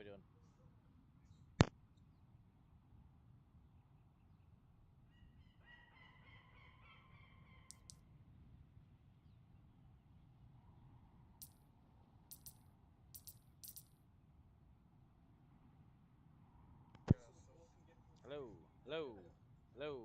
we doing? Hello, hello, hello.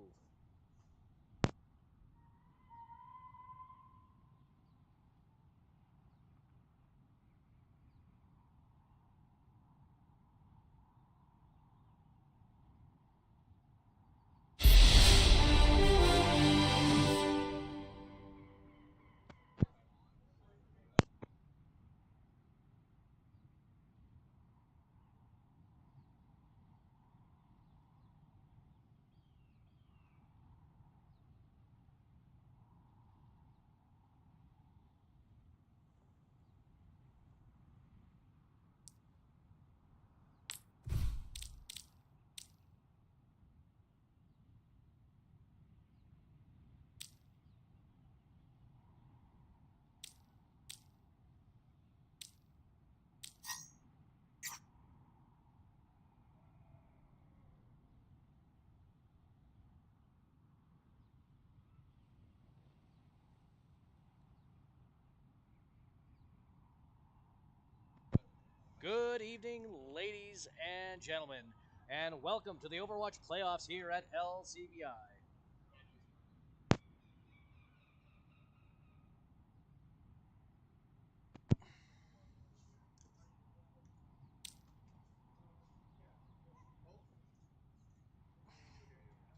Good evening, ladies and gentlemen, and welcome to the Overwatch playoffs here at LCBI.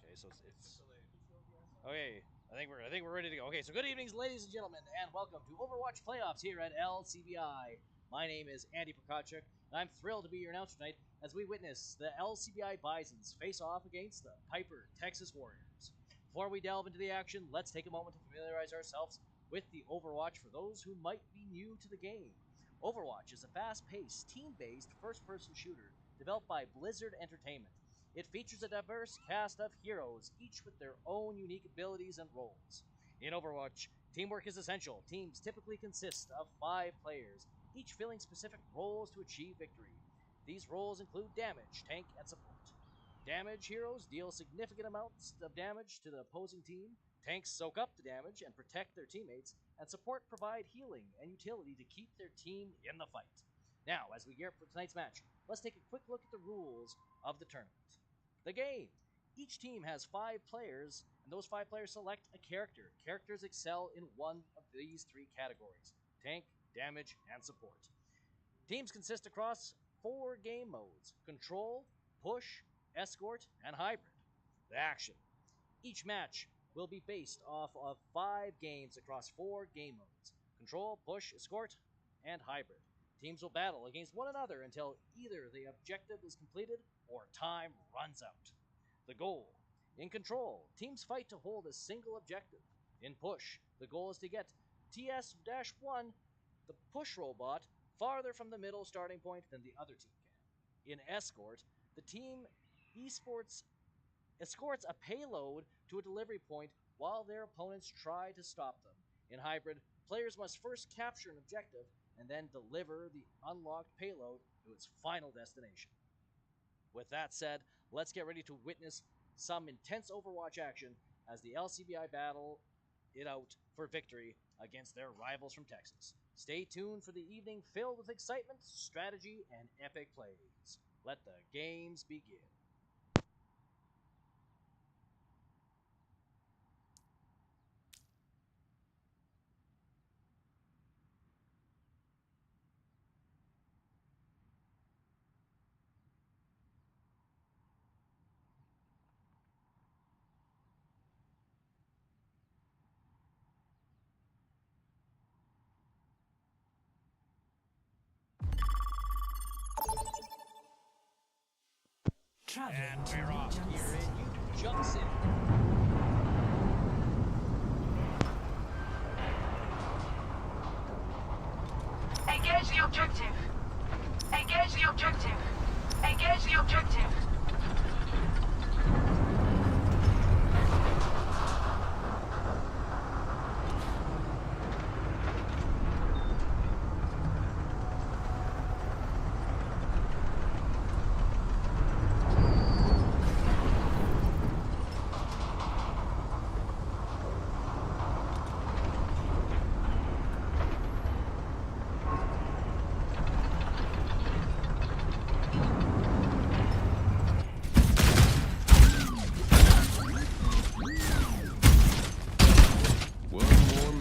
Okay, so it's okay. I think we're ready to go. Okay, so good evenings, ladies and gentlemen, and welcome to Overwatch playoffs here at LCBI. My name is Andy Prokachuk, and I'm thrilled to be your announcer tonight as we witness the LCBI Bisons face off against the Piper Texas Warriors. Before we delve into the action, let's take a moment to familiarize ourselves with the Overwatch for those who might be new to the game. Overwatch is a fast-paced, team-based first-person shooter developed by Blizzard Entertainment. It features a diverse cast of heroes, each with their own unique abilities and roles. In Overwatch, teamwork is essential. Teams typically consist of 5 players, each filling specific roles to achieve victory. These roles include damage, tank, and support. Damage heroes deal significant amounts of damage to the opposing team, tanks soak up the damage and protect their teammates, and support provide healing and utility to keep their team in the fight. Now, as we gear up for tonight's match, let's take a quick look at the rules of the tournament. The game. Each team has 5 players, and those 5 players select a character. Characters excel in one of these 3 categories: tank, damage, and support. Teams consist across 4 game modes: control, push, escort, and hybrid. The action. Each match will be based off of 5 games across 4 game modes: control, push, escort, and hybrid. Teams will battle against one another until either the objective is completed or time runs out. The goal. In control, teams fight to hold a single objective. In push, the goal is to get TS-1, the push robot, farther from the middle starting point than the other team can. In escort, the team esports escorts a payload to a delivery point while their opponents try to stop them. In hybrid, players must first capture an objective and then deliver the unlocked payload to its final destination. With that said, let's get ready to witness some intense Overwatch action as the LCBI battle it out for victory against their rivals from Texas. Stay tuned for the evening filled with excitement, strategy, and epic plays. Let the games begin. And we're off here in Jump City. Engage the objective. Engage the objective. Engage the objective.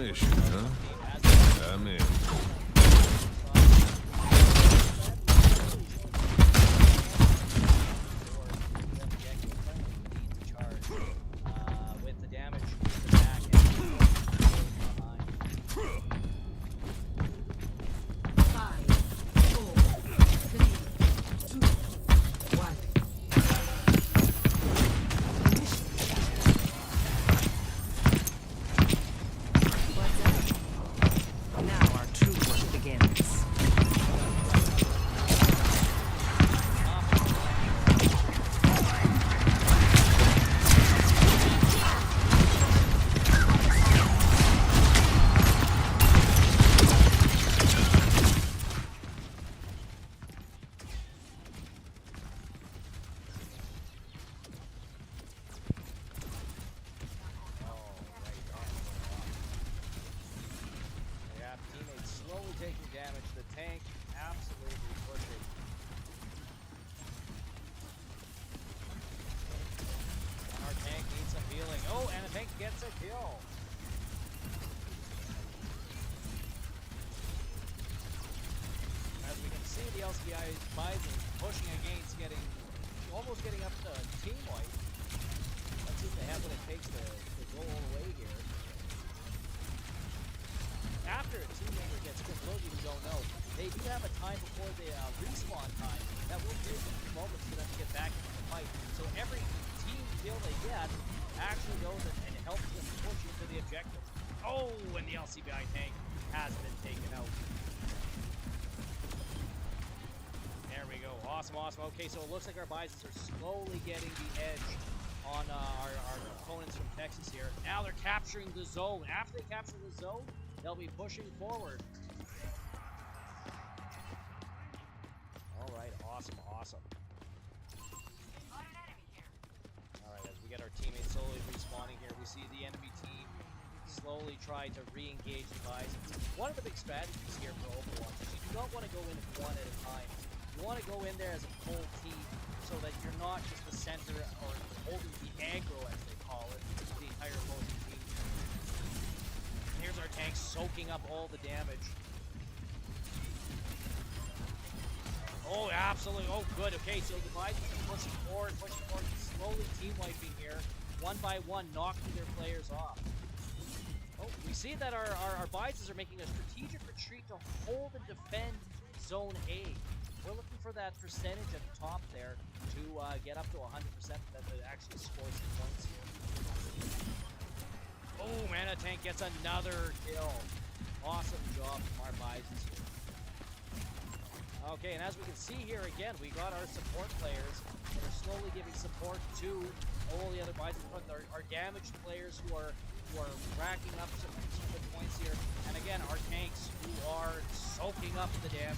mission, huh? I'm in. With the damage to the back end. 5, 4, 3, 2, 1. Now our true work begins. Yeah, teammates slowly taking damage. The tank absolutely pushing. And our tank needs some healing. Oh, and the tank gets a kill. As we can see, the LCBI Bison pushing against almost getting up to team wipe. Let's see if they have what it takes to go all the way here. After a team member gets killed, those of you who don't know, they do have a time before the respawn time that will take a few moments for them to get back into the fight. So every team kill they get actually goes and helps them push into the objective. Oh, and the LCBI tank has been taken out. There we go. Awesome, awesome. Okay, so it looks like our Bisons are slowly getting the edge on our opponents from Texas here. Now they're capturing the zone. After they capture the zone, they'll be pushing forward. All right, awesome, awesome. All right, as we get our teammates slowly respawning here, we see the enemy team slowly try to re-engage the Bisons. One of the big strategies here for Overwatch is you do not want to go in one at a time. You want to go in there as a full team so that you're not just the center or holding the aggro, as they call it, for the entire opposing team. And here's our tank soaking up all the damage. Oh, absolutely. Oh, good. Okay, so the Bisons are pushing forward, slowly team wiping here. One by one, knocking their players off. Oh, we see that our Bisons are making a strategic retreat to hold and defend Zone A. We're looking for that percentage at the top there to get up to 100% that it actually scores some points here. Oh, man, a tank gets another kill. Awesome job from our Bisons here. Okay, and as we can see here again, we got our support players that are slowly giving support to all the other Bisons, but our damaged players who are racking up some good points here. And again, our tanks who are soaking up the damage.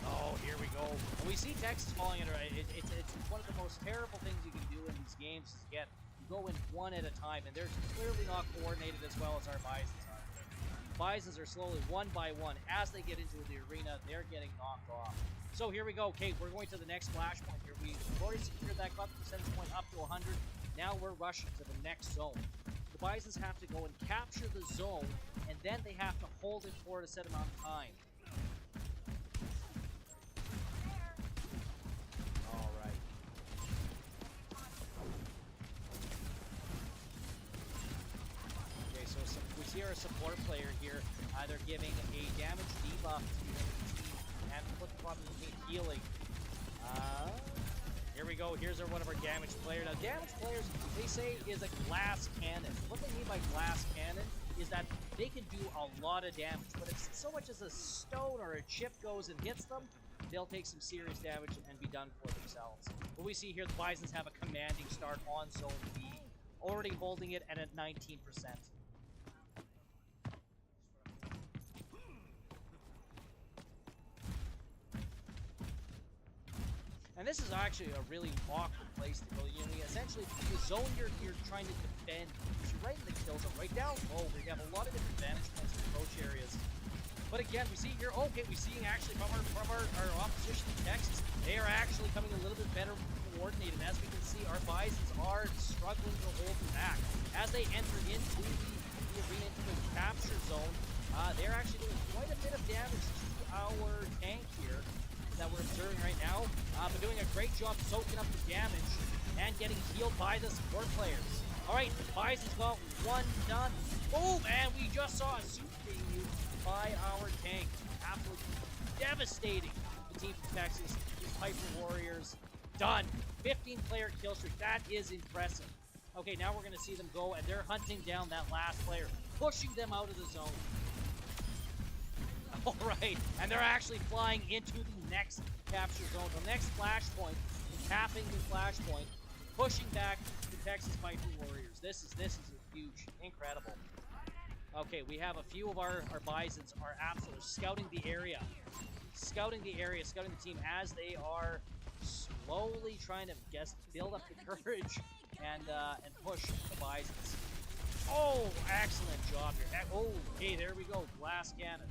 Oh, here we go. And we see Texas falling under it. It's one of the most terrible things you can do in these games is get you go in one at a time, and they're clearly not coordinated as well as our Bisons are. Bisons are slowly one by one. As they get into the arena, they're getting knocked off. So here we go. Okay, we're going to the next flashpoint here. We've already secured that, got the percentage point up to 100. Now we're rushing to the next zone. The Bisons have to go and capture the zone, and then they have to hold it for a set amount of time. All right. Okay, so we see our support player here either giving a damage debuff to the team and put the problem in healing. Here we go. Here's one of our damaged players. Now, damaged players, they say, is a glass cannon. What they mean by glass cannon is that they can do a lot of damage, but if so much as a stone or a chip goes and hits them, they'll take some serious damage and be done for themselves. What we see here, the Bisons have a commanding start on Zone B, already holding it and at 19%. And this is actually a really awkward place to go. You know, essentially, the zone you're trying to defend is right in the kill zone, right down low, where you have a lot of different vantage points and approach areas. But again, we see here, okay, we're seeing actually from our opposition in Texas, they are actually coming a little bit better coordinated. As we can see, our Bisons are struggling to hold them back. As they enter into the arena, into the capture zone, they're actually doing quite a bit of damage to our tank here that we're observing right now, but doing a great job soaking up the damage and getting healed by the support players. All right, Bison's got one done. Boom, and we just saw a super being used by our tank. Absolutely devastating the team from Texas. These Piper Warriors, done. 15-player kill streak, that is impressive. Okay, now we're gonna see them go, and they're hunting down that last player, pushing them out of the zone. All right, and they're actually flying into the next capture zone, the next flashpoint, tapping the flashpoint, pushing back the Texas Piper Warriors. This is a huge, incredible. Okay, we have a few of our Bisons are absolutely scouting the area, scouting the team as they are slowly trying to build up the courage and push the Bisons. Oh, excellent job here. Oh, okay, there we go. Glass cannon.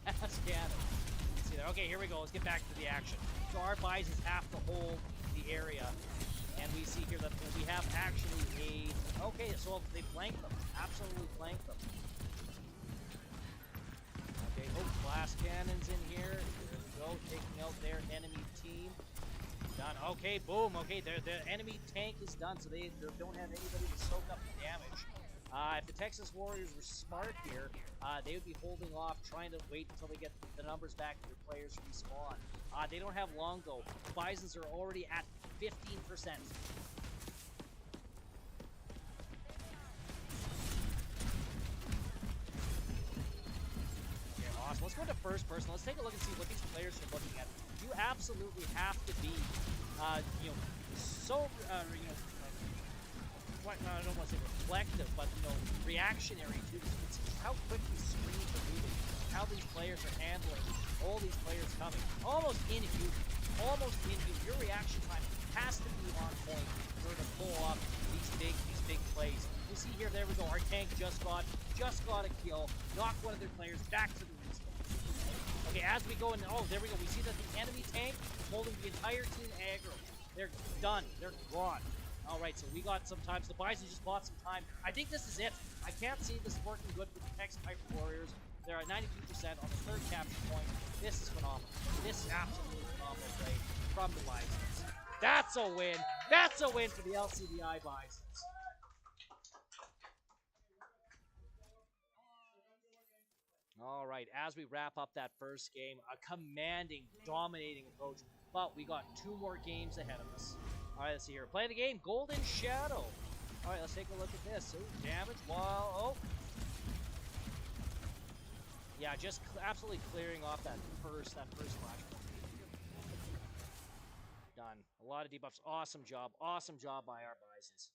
Glass cannon. See that? Okay, here we go. Let's get back to the action. So our Bisons have to hold the area. And we see here that we have actually a... Okay, so they flanked them. Absolutely flanked them. Okay, oh, glass cannons in here. There we go. Taking out their enemy team. Done. Okay, boom. Okay, the enemy tank is done, so they don't have anybody to soak up the damage. If the Texas Warriors were smart here, they would be holding off, trying to wait until they get the numbers back to their players respawn. They don't have long, though. The Bisons are already at 15%. Okay, awesome. Let's go into first person. Let's take a look and see what these players are looking at. You absolutely have to be, so, I don't want to say reflective, but, reactionary to this. It's how quickly screens are moving, how these players are handling, all these players coming. Almost inhuman. Your reaction time has to be on point in order to pull off these big plays. You see here, there we go. Our tank just got a kill, knocked one of their players back to the respawn. Okay, as we go in, oh, there we go. We see that the enemy tank is holding the entire team aggro. They're done. They're gone. All right, so we got some time. So the Bison just bought some time. I think this is it. I can't see this working good for the Texas Piper Warriors. They're at 92% on the third capture point. This is phenomenal. This is absolutely phenomenal play from the Bisons. That's a win. That's a win for the LCBI Bisons. All right, as we wrap up that first game, a commanding, dominating approach. But we got 2 more games ahead of us. All right, let's see here. Play the game, Golden Shadow. All right, let's take a look at this. Oh, damage. Wow. Oh. Yeah, just absolutely clearing off that first flash. Done. A lot of debuffs. Awesome job by our Bisons.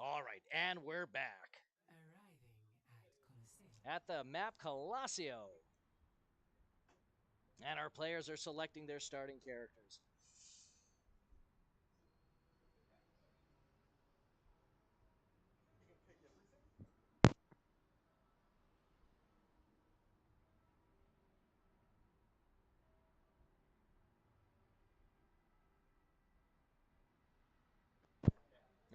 All right, and we're back at the map Colosseo. And our players are selecting their starting characters.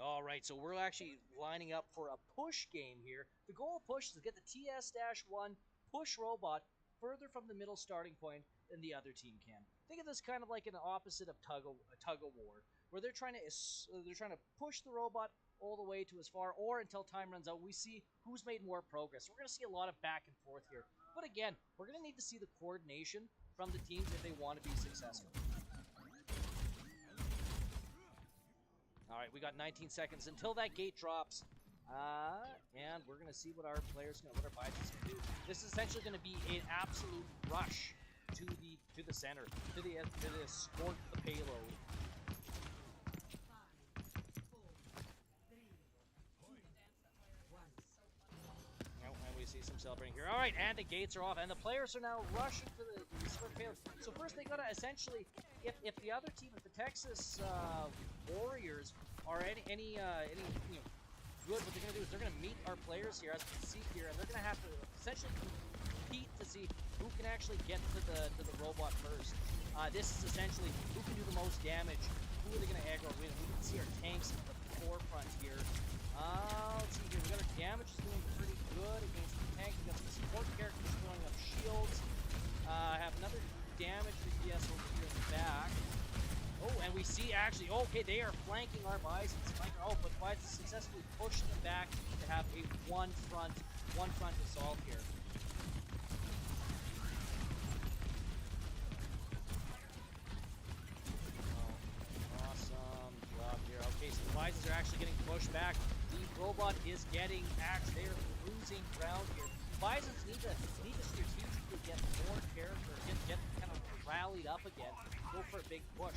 All right, so we're actually lining up for a push game here. The goal of push is to get the TS-1 push robot further from the middle starting point than the other team can. Think of this kind of like an opposite of tug of war, where they're trying to push the robot all the way to as far or until time runs out. We see who's made more progress. We're going to see a lot of back and forth here. But again, we're going to need to see the coordination from the teams if they want to be successful. All right, we got 19 seconds until that gate drops. And we're going to see what our players, what our Bisons can do. This is essentially going to be an absolute rush to the center, to escort the payload. 5, 4, 3, 2, 1. And we see some celebrating here. All right, and the gates are off, and the players are now rushing to the escort payload. So first they got to essentially, if the other team, if the Texas Warriors are any good, what they're going to do is they're going to meet our players here, as we can see here, and they're going to have to essentially compete to see who can actually get to the robot first. This is essentially who can do the most damage, who are they going to aggro with. We can see our tanks at the forefront here. Let's see here, we got our damage is doing pretty good against the tank. We got some support characters throwing up shields. Have another damage to DS over here in the back. Oh, and we see actually, okay, they are flanking our Bisons. Oh, but Bison successfully pushed them back to have a one front assault here. Oh, awesome job here. Okay, so the Bisons are actually getting pushed back. The robot is getting axed. They are losing ground here. Bisons need to strategically get more character, get kind of rallied up again, go for a big push.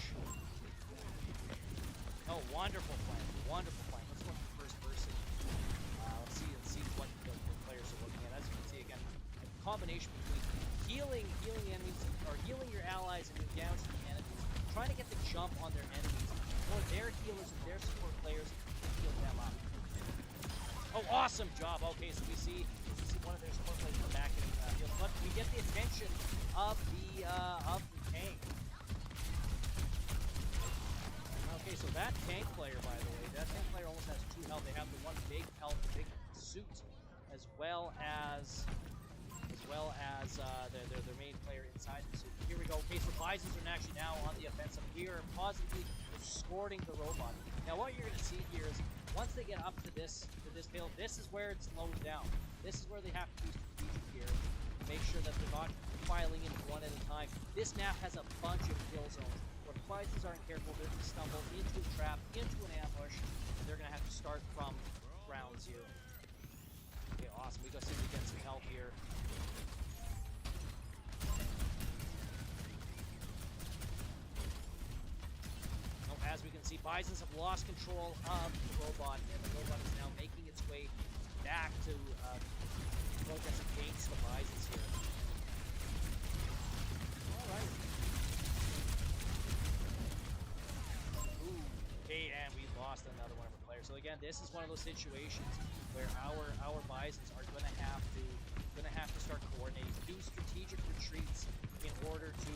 Oh, wonderful plan, wonderful plan. Let's go to first person. Let's see what the players are looking at. As you can see, again, a combination between healing enemies, or healing your allies and doing damage to the enemies, trying to get the jump on their enemies, or their healers and their support players to heal them up. Oh, awesome job. Okay, so we see one of their support players come back and heal. But we get the attention of the tank. Okay, so that tank player, by the way, that tank player almost has 2 health. They have the one big health, big suit, as well as their main player inside the suit. Here we go. Okay, so Bisons are actually now on the offensive. We are positively escorting the robot. Now, what you're going to see here is once they get up to this payload, this is where it slows down. This is where they have to be strategic here to make sure that they're not filing in one at a time. This map has a bunch of kill zones. When Bisons aren't careful, they're going to stumble into a trap, into an ambush, and they're going to have to start from ground zero. Okay, awesome. We go see if we get some help here. As we can see, Bisons have lost control of the robot, and the robot is now making its way back to protest against the Bisons here. Alright. Okay, and we lost another one of our players. So again, this is one of those situations where our Bisons are going to have to start coordinating, do strategic retreats in order to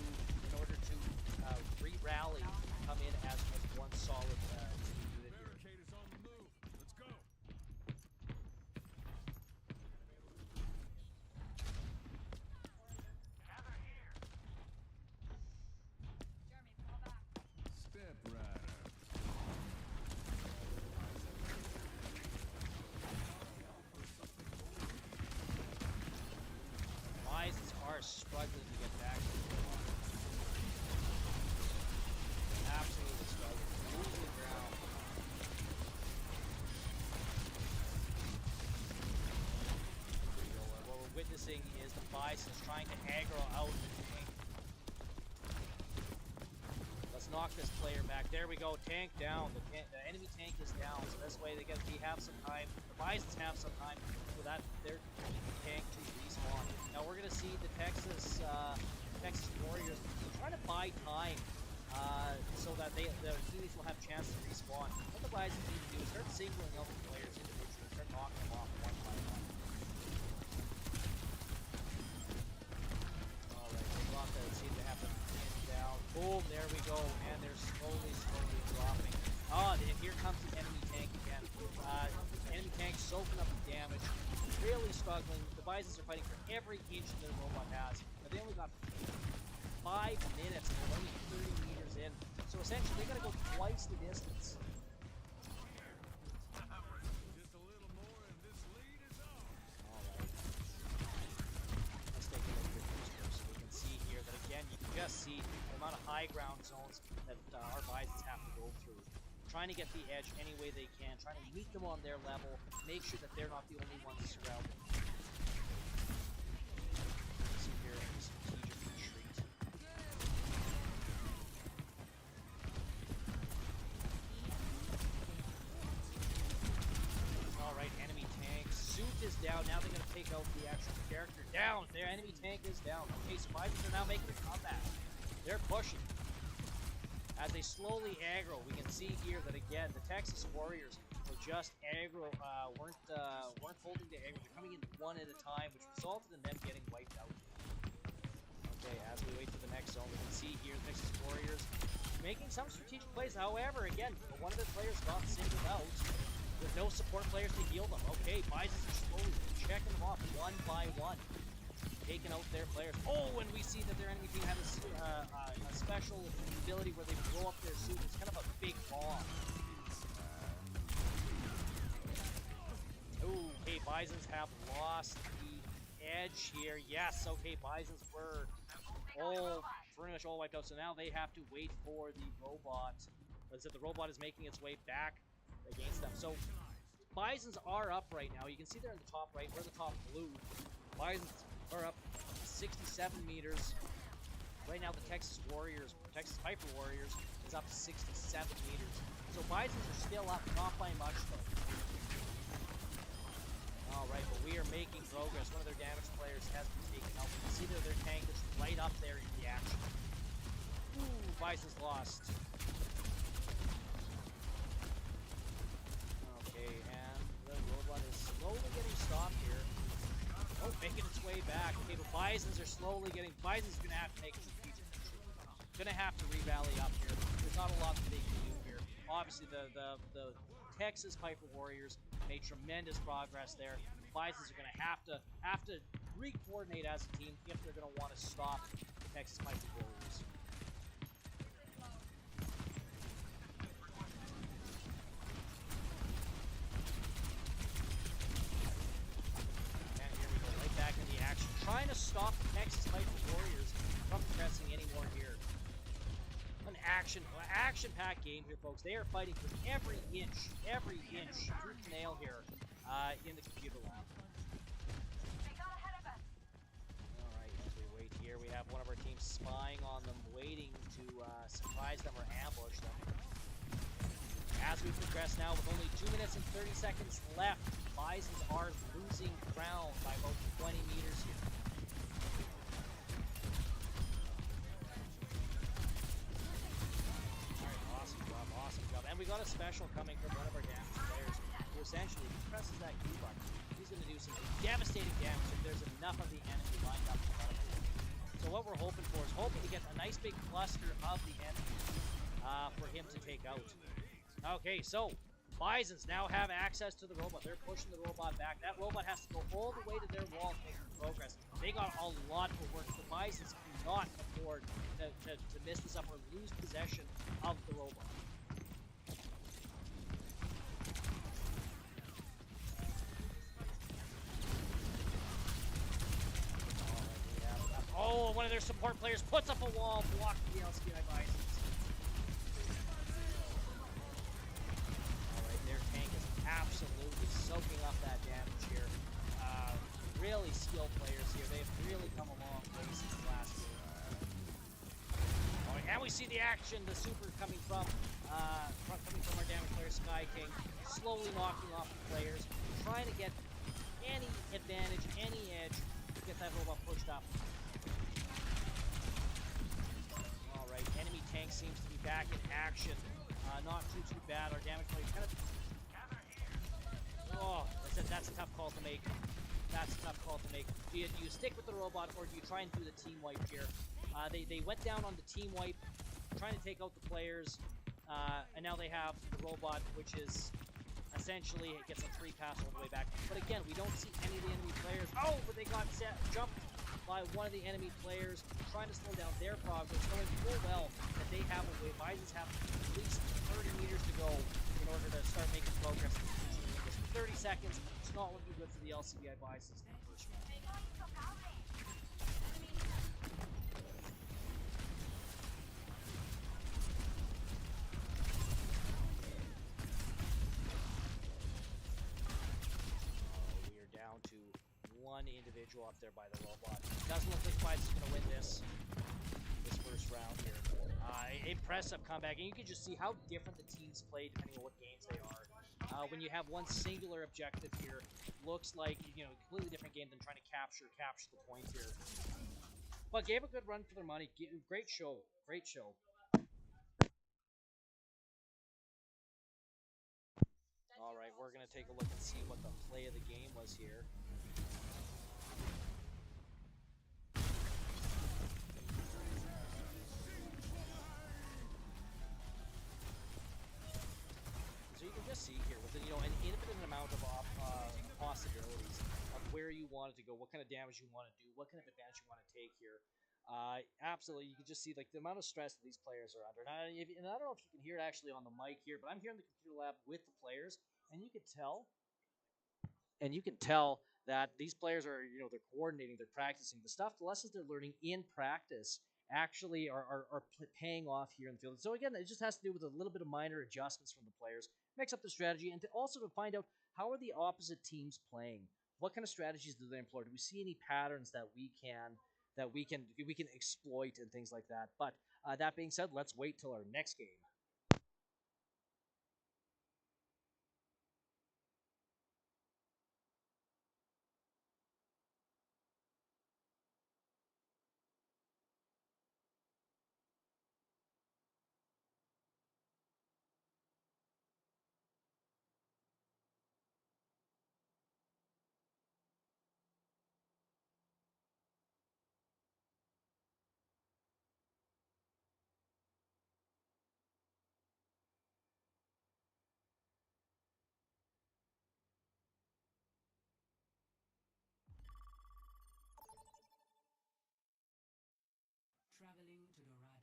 re-rally, come in as one solid team unit here. Barricade is on the move. Let's go. Gather here. Jeremy, fall back. Step right up. Bisons are struggling to get back to the robot. Absolutely struggling. Losing ground. What we're witnessing is the Bisons trying to aggro out the tank. Let's knock this player back. There we go. Tank down. The enemy tank is down. So this way we have some time. The Bisons have some time for that their tank to respawn. Now we're gonna see the Texas Warriors trying to buy time so that their teammates will have a chance to respawn. What the Bisons need to do is start singling out the players individually, start knocking them off one by one. Alright, they block that. Seem to have them pinned down. Boom, there we go. And they're slowly dropping. Oh, and here comes the enemy tank again. Enemy tank soaking up the damage. Really struggling. The Bisons are fighting for every inch their robot has. But they only got 5 minutes and they're only 30 meters in. So essentially, they gotta go twice the distance. Just a little more and this lead is ours. Alright. Let's take a look at the boosters so we can see here that again, you can just see the amount of high ground zones that our Bisons have to go through. Trying to get the edge any way they can, trying to meet them on their level, make sure that they're not the only ones surrounded. See here, strategic retreat. Alright, enemy tank. Suit is down. Now they're going to take out the actual character. Down! Their enemy tank is down. Okay, so Bisons are now making a comeback. They're pushing. As they slowly aggro, we can see here that again, the Texas Warriors were just aggro, weren't holding the aggro. They're coming in one at a time, which resulted in them getting wiped out. Okay, as we wait for the next zone, we can see here the Texas Warriors making some strategic plays. However, again, one of their players got singled out with no support players to heal them. Okay, Bisons are slowly checking them off one by one, taking out their players. Oh, and we see that their enemy team had a special ability where they blow up their suit. It's kind of a big bomb. Ooh, okay, Bisons have lost the edge here. Yes, okay, Bisons were pretty much all wiped out. So now they have to wait for the robot. As if the robot is making its way back against them. So Bisons are up right now. You can see they're in the top right. We're the top blue. Bisons are up 67 meters. Right now, the Texas Piper Warriors, is up to 67 meters. So Bisons are still up, not by much though. Alright, but we are making progress. One of their damaged players has been taken out. You can see that their tank is right up there in the action. Ooh, Bison's lost. Okay, and the robot is slowly getting stopped here. Oh, making its way back. Okay, but Bisons are slowly getting... Bisons are going to have to make a strategic retreat. Going to have to re-rally up here. There's not a lot that they can do here. Obviously, the Texas Piper Warriors made tremendous progress there. Bisons are going to have to re-coordinate as a team if they're going to want to stop the Texas Piper Warriors. Trying to stop the Texas Piper Warriors from progressing anymore here. An action-packed game here, folks. They are fighting for every inch tooth and nail here in the computer lab. Alright, as we wait here, we have one of our teams spying on them, waiting to surprise them or ambush them. As we progress now with only 2 minutes and 30 seconds left, Bisons are losing ground by about 20 meters here. Awesome job. And we got a special coming from one of our damaged players who essentially presses that Q button. He's going to do some devastating damage if there's enough of the enemy lined up in front of him. So what we're hoping for is to get a nice big cluster of the enemy for him to take out. Okay, so Bisons now have access to the robot. They're pushing the robot back. That robot has to go all the way to their wall to make progress. They got a lot of work. The Bisons cannot afford to miss this up or lose possession of the robot. Oh, one of their support players puts up a wall, blocking the LCBI Bisons. Alright, their tank is absolutely soaking up that damage here. Really skilled players here. They've really come a long way since the last game. And we see the action, the super coming from our damage player Sky King, slowly knocking off the players, trying to get any advantage, any edge to get that robot pushed up. All right, enemy tank seems to be back in action. Not too bad. Our damage player kind of. Oh, that's a tough call to make. That's a tough call to make. Do you stick with the robot or do you try and do the team wipe here? They went down on the team wipe, trying to take out the players, and now they have the robot, which is essentially it gets a free pass all the way back. But again, we don't see any of the enemy players. Oh, but they got jumped by one of the enemy players, trying to slow down their progress, knowing full well that they have a way. Bisons have at least 30 meters to go in order to start making progress. 30 seconds. It's not looking good for the LCBI Bisons in the first round. We are down to one individual up there by the robot. Doesn't look like Bison's going to win this first round here. Impressive comeback, and you can just see how different the teams play depending on what games they are. When you have one singular objective here, looks like a completely different game than trying to capture the points here. But gave a good run for their money. Great show. All right, we're gonna take a look and see what the play of the game was here. So you can just see here with an infinite amount of possibilities of where you want it to go, what kind of damage you want to do, what kind of advantage you want to take here. Absolutely, you can just see like the amount of stress that these players are under. And I don't know if you can hear it actually on the mic here, but I'm here in the computer lab with the players, and you can tell that these players are, they're coordinating, they're practicing the stuff, the lessons they're learning in practice actually are paying off here in the field. So again, it just has to do with a little bit of minor adjustments from the players, mix up the strategy, and also to find out how are the opposite teams playing. What kind of strategies do they employ? Do we see any patterns that we can exploit and things like that? But that being said, let's wait till our next game. Traveling to Dorado.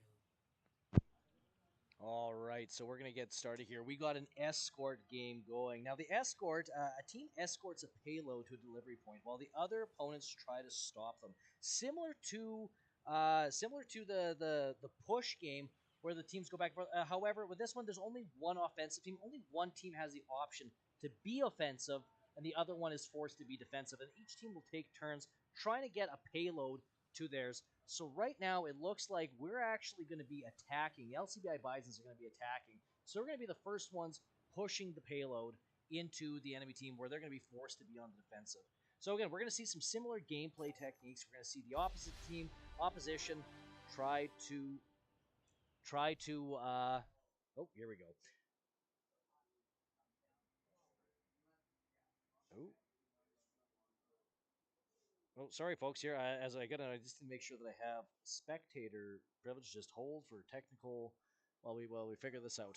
All right, so we're going to get started here. We got an escort game going. Now, the escort, a team escorts a payload to a delivery point while the other opponents try to stop them. Similar to the push game where the teams go back and forth. However, with this one, there's only one offensive team. Only one team has the option to be offensive, and the other one is forced to be defensive. And each team will take turns trying to get a payload to theirs. So right now, it looks like we're actually going to be attacking. The LCBI Bisons are going to be attacking. So we're going to be the first ones pushing the payload into the enemy team where they're going to be forced to be on the defensive. So again, we're going to see some similar gameplay techniques. We're going to see the opposition try to oh, here we go. Oh. Oh, sorry, folks. Here, I just need to make sure that I have spectator privilege. Just hold for technical while we figure this out.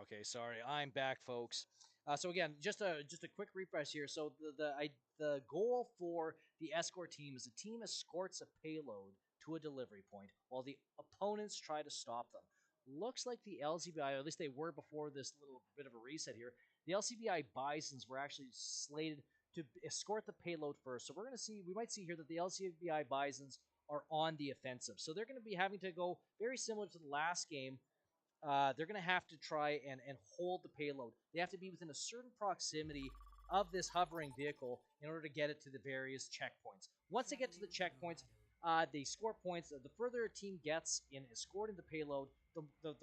Okay, sorry, I'm back, folks. So again, just a quick refresh here. So the goal for the escort team is the team escorts a payload to a delivery point while the opponents try to stop them. Looks like the LCBI, or at least they were before this little bit of a reset here. The LCBI Bisons were actually slated to escort the payload first. So we might see here that the LCBI Bisons are on the offensive. So they're going to be having to go very similar to the last game. They're going to have to try and hold the payload. They have to be within a certain proximity of this hovering vehicle in order to get it to the various checkpoints. Once they get to the checkpoints, they score points. The further a team gets in escorting the payload, the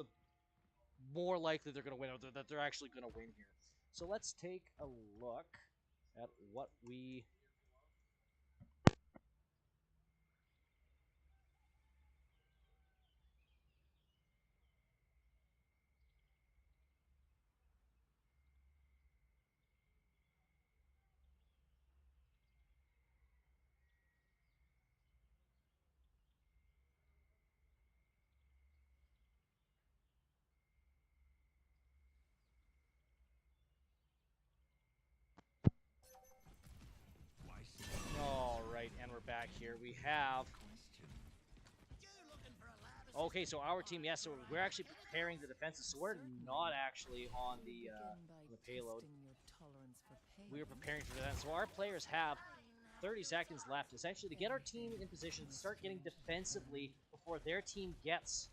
more likely they're going to win, or that they're actually going to win here. So let's take a look at what we... All right, and we're back here. We have... Okay, so our team, yes, so we're actually preparing the defenses, so we're not actually on the payload. We are preparing for that. So our players have 30 seconds left, essentially, to get our team in position to start getting defensively before their team gets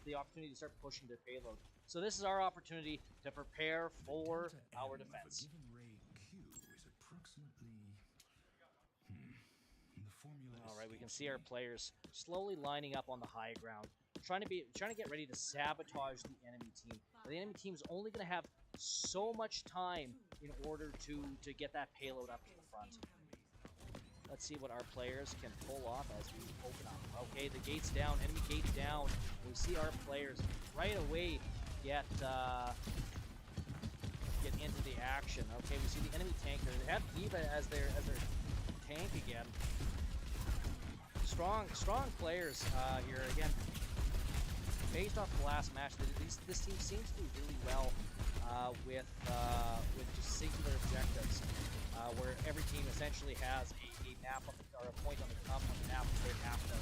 the opportunity to start pushing their payload. So this is our opportunity to prepare for our defense. All right, we can see our players slowly lining up on the high ground, trying to get ready to sabotage the enemy team. The enemy team is only going to have so much time in order to get that payload up to the front. Let's see what our players can pull off as we open up. Okay, the gate's down, enemy gate's down. We see our players right away get into the action. Okay, we see the enemy tanker. They have D.Va as their tank again. Strong players here again. Based off the last match, this team seems to do really well with just singular objectives, where every team essentially has a map or a point on the map that they have to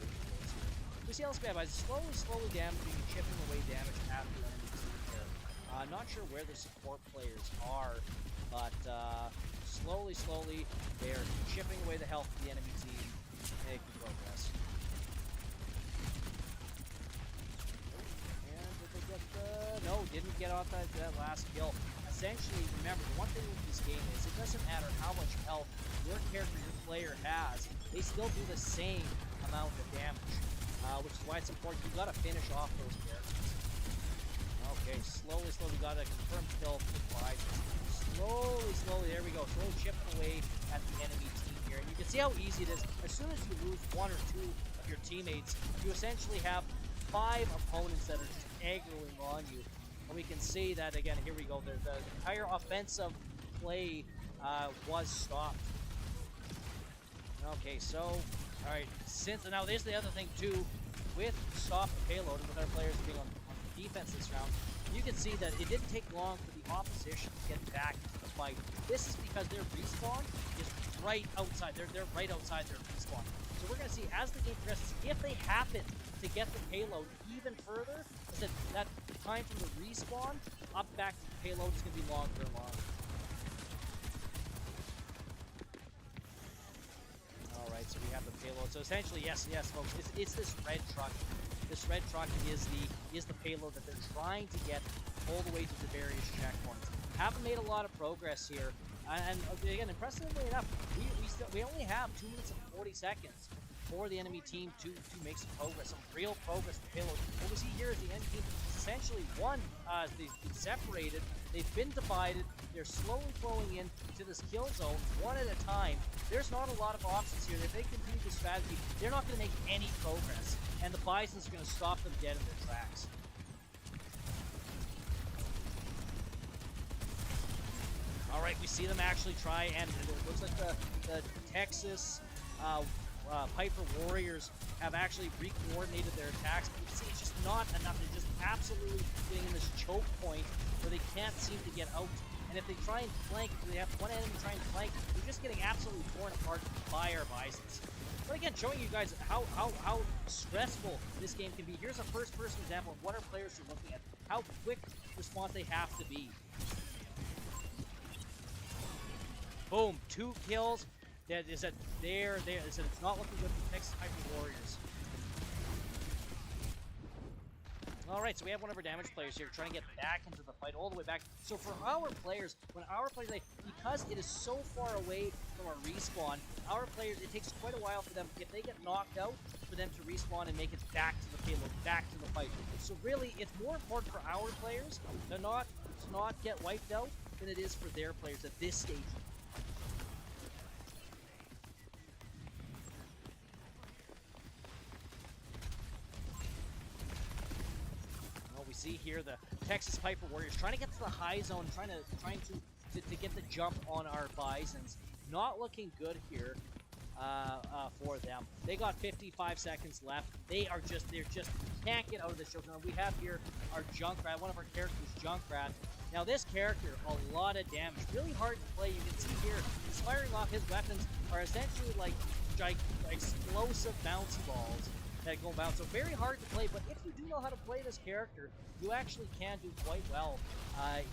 move towards. We see LCBI by slowly damaging and chipping away damage at the enemy team here. Not sure where the support players are, but slowly they are chipping away the health of the enemy team. Making progress. And did they get no, didn't get off that last kill. Essentially, remember, the one thing with this game is it doesn't matter how much health your character, your player has, they still do the same amount of damage, which is why it's important. You've got to finish off those characters. Okay, slowly, we got a confirmed kill for Clyde. Slowly, there we go. Slowly chipping away at the enemy team here. And you can see how easy it is. As soon as you lose one or two of your teammates, you essentially have 5 opponents that are just aggroing on you. And we can see that, again, here we go. The entire offensive play was stopped. Okay, so, alright, now there's the other thing, too. With stop the payload and with our players being on defense this round, you can see that it didn't take long for the opposition to get back into the fight. This is because their respawn is right outside. They're right outside their respawn. So we're going to see as the game progresses, if they happen to get the payload even further, that time from the respawn up back to the payload is going to be longer and longer. Alright, so we have the payload. So essentially, yes, folks, it's this red truck. This red truck is the payload that they're trying to get all the way to the various checkpoints. Haven't made a lot of progress here, and again, impressively enough, we only have 2 minutes and 40 seconds for the enemy team to make some progress, some real progress with the payload. What we see here is the enemy team essentially they've been separated, they've been divided, they're slowly flowing in to this kill zone one at a time. There's not a lot of options here. If they continue this strategy, they're not going to make any progress, and the Bisons are going to stop them dead in their tracks. Alright, we see them actually try, and it looks like the Texas Piper Warriors have actually re-coordinated their attacks, but you can see it's just not enough. They're just absolutely getting in this choke point where they can't seem to get out. And if they try and flank, if they have one enemy trying to flank, they're just getting absolutely torn apart by our Bisons. But again, showing you guys how stressful this game can be. Here's a first-person example of what our players are looking at, how quick response they have to be. Boom, 2 kills. That is that there. Is that it's not looking good for the Texas Hyper Warriors. Alright, so we have one of our damage players here trying to get back into the fight, all the way back. So for our players, when our players, because it is so far away from our respawn, our players, it takes quite a while for them, if they get knocked out, for them to respawn and make it back to the payload, back to the fight. So really, it's more important for our players to not get wiped out than it is for their players at this stage. See here the Texas Piper Warriors trying to get to the high zone, trying to get the jump on our Bisons. Not looking good here for them. They got 55 seconds left. They're just can't get out of this choke zone. We have here our Junkrat, one of our characters, Junkrat. Now this character, a lot of damage, really hard to play. You can see here, he's firing off his weapons are essentially like explosive bouncy balls that go bounce. So very hard to play, but if you do know how to play this character, you actually can do quite well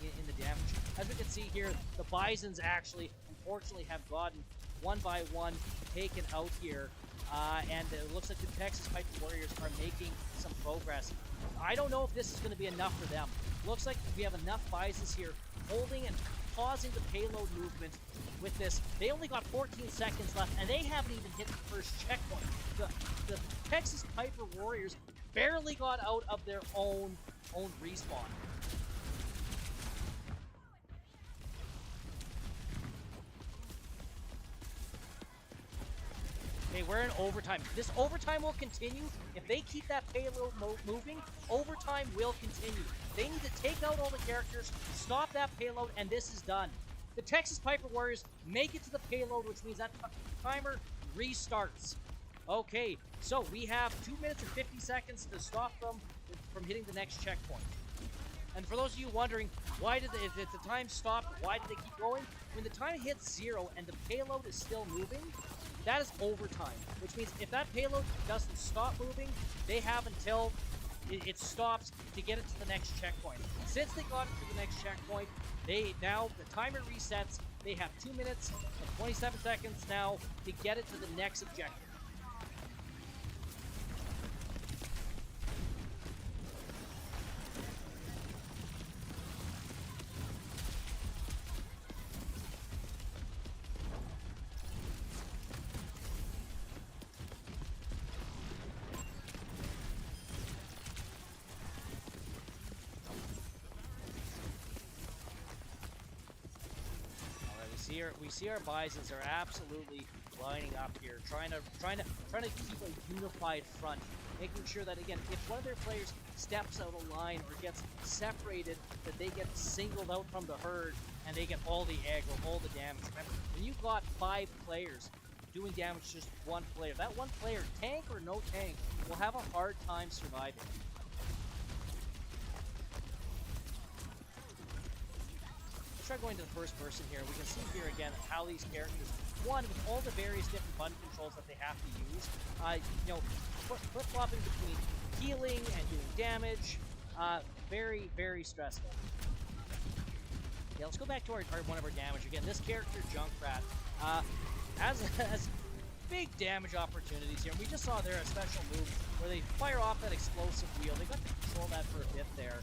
in the damage. As we can see here, the Bisons actually, unfortunately, have gotten one by one taken out here, and it looks like the Texas Piper Warriors are making some progress. I don't know if this is going to be enough for them. Looks like we have enough Bisons here holding and pausing the payload movement with this. They only got 14 seconds left, and they haven't even hit the first checkpoint. The Texas Piper Warriors barely got out of their own respawn. Okay, we're in overtime. This overtime will continue. If they keep that payload moving, overtime will continue. They need to take out all the characters, stop that payload, and this is done. The Texas Piper Warriors make it to the payload, which means that timer restarts. Okay, so we have 2 minutes and 50 seconds to stop them from hitting the next checkpoint. And for those of you wondering, why did if the time stopped, why did they keep going? When the time hits 0 and the payload is still moving, that is overtime, which means if that payload doesn't stop moving, they have until it stops to get it to the next checkpoint. Since they got it to the next checkpoint, the timer resets. They have 2 minutes and 27 seconds now to get it to the next objective. We see our Bisons are absolutely lining up here, trying to keep a unified front, making sure that again, if one of their players steps out of line or gets separated, that they get singled out from the herd and they get all the aggro, all the damage. Remember, when you've got 5 players doing damage to just one player, that one player, tank or no tank, will have a hard time surviving. Try going to the first person here. We can see here again how these characters, one, with all the various different button controls that they have to use, flip-flopping between healing and doing damage, very, very stressful. Yeah, let's go back to one of our damage. Again, this character, Junkrat, has big damage opportunities here. We just saw there a special move where they fire off that explosive wheel. They got to control that for a bit there.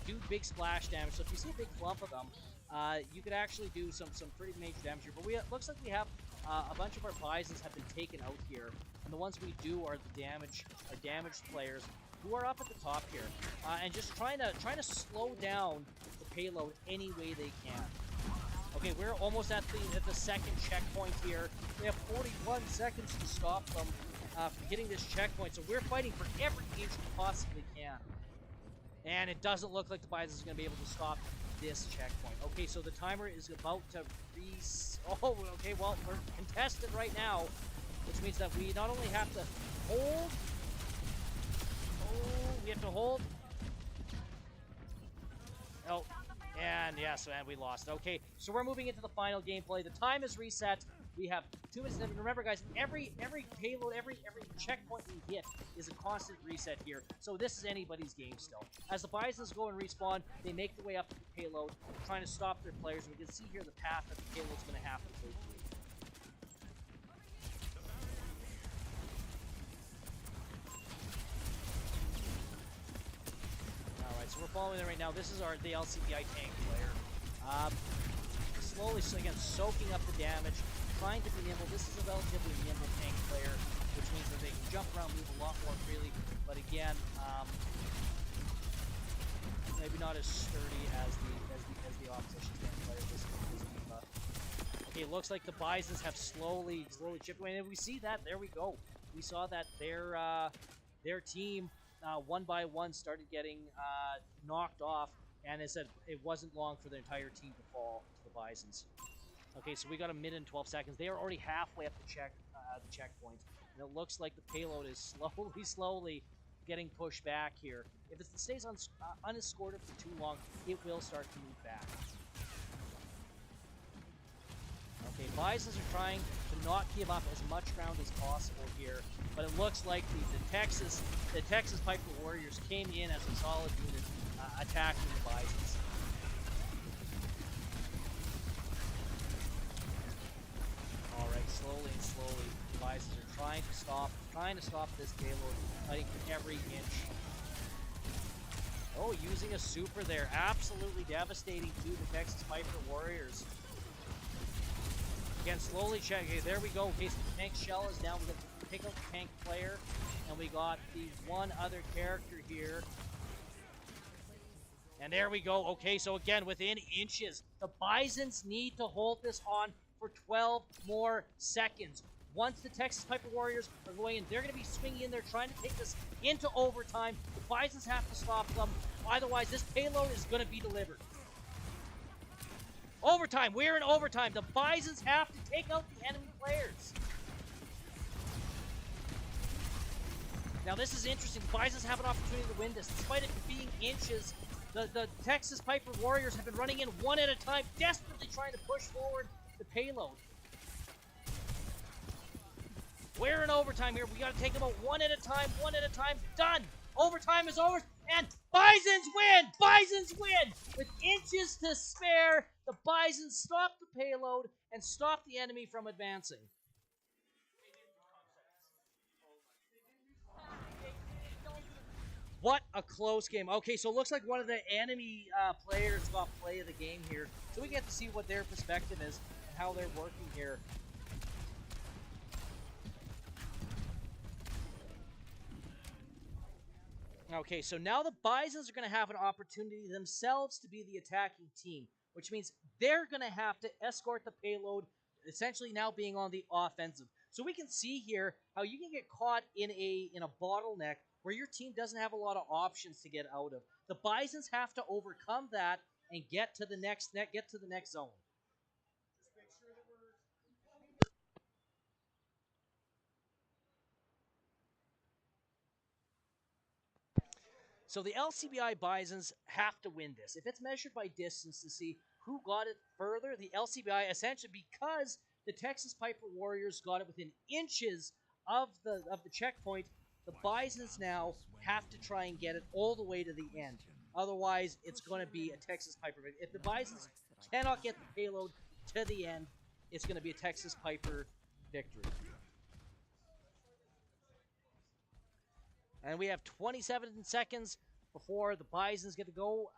Do big splash damage. So if you see a big clump of them, you could actually do some pretty major damage here. But it looks like we have a bunch of our Bisons have been taken out here, and the ones we do are the damaged players who are up at the top here, and just trying to slow down the payload any way they can. Okay, we're almost at the second checkpoint here. We have 41 seconds to stop them from hitting this checkpoint, so we're fighting for every inch we possibly can. And it doesn't look like the Bison is going to be able to stop this checkpoint. Okay, so the timer is about to oh, okay, well, we're contested right now, which means that we not only have to hold, we have to hold, and yes, and we lost. Okay, so we're moving into the final gameplay. The time is reset. We have 2 minutes. And remember, guys, every payload, every checkpoint we hit is a constant reset here. So this is anybody's game still. As the Bisons go and respawn, they make their way up to the payload, trying to stop their players. We can see here the path that the payload's going to have to following them right now, this is the LCBI tank player. Slowly, again, soaking up the damage, trying to be nimble. This is a relatively nimble tank player, which means that they can jump around, move a lot more freely. But again, maybe not as sturdy as the opposition tank player. This Diva. Okay, looks like the Bisons have slowly chipped away, and we see that. There we go. We saw that their team one by one started getting knocked off. And it said it wasn't long for the entire team to fall to the Bisons. Okay, so we got a minute and 12 seconds. They are already halfway up the checkpoint. And it looks like the payload is slowly getting pushed back here. If it stays unescorted for too long, it will start to move back. Okay, Bisons are trying to not give up as much ground as possible here, but it looks like the Texas Piper Warriors came in as a solid unit, attacking the Bisons. All right, slowly, the Bisons are trying to stop this payload, fighting for every inch. Oh, using a super there, absolutely devastating to the Texas Piper Warriors. Again, slowly check. Okay, there we go. Okay, so the tank shell is down. We got to pick up the tank player, and we got the one other character here. And there we go. Okay, so again, within inches, the Bisons need to hold this on for 12 more seconds. Once the Texas Piper Warriors are going in, they're going to be swinging in there, trying to take this into overtime. The Bisons have to stop them. Otherwise, this payload is going to be delivered. Overtime. We're in overtime. The Bisons have to take out the enemy players. Now, this is interesting. The Bisons have an opportunity to win this. Despite it being inches, the Texas Piper Warriors have been running in one at a time, desperately trying to push forward the payload. We're in overtime here. We got to take them out one at a time. Done. Overtime is over, and Bisons win! Bisons win! With inches to spare, the Bisons stop the payload and stop the enemy from advancing. What a close game. Okay, so it looks like one of the enemy players got play of the game here. So we get to see what their perspective is and how they're working here. Okay, so now the Bisons are going to have an opportunity themselves to be the attacking team, which means they're going to have to escort the payload, essentially now being on the offensive. So we can see here how you can get caught in a bottleneck where your team doesn't have a lot of options to get out of. The Bisons have to overcome that and get to the next zone. So the LCBI Bisons have to win this. If it's measured by distance to see who got it further, the LCBI, essentially because the Texas Piper Warriors got it within inches of the checkpoint, the Bisons now have to try and get it all the way to the end. Otherwise, it's going to be a Texas Piper. If the Bisons cannot get the payload to the end, it's going to be a Texas Piper victory. And we have 27 seconds before the Bisons get to go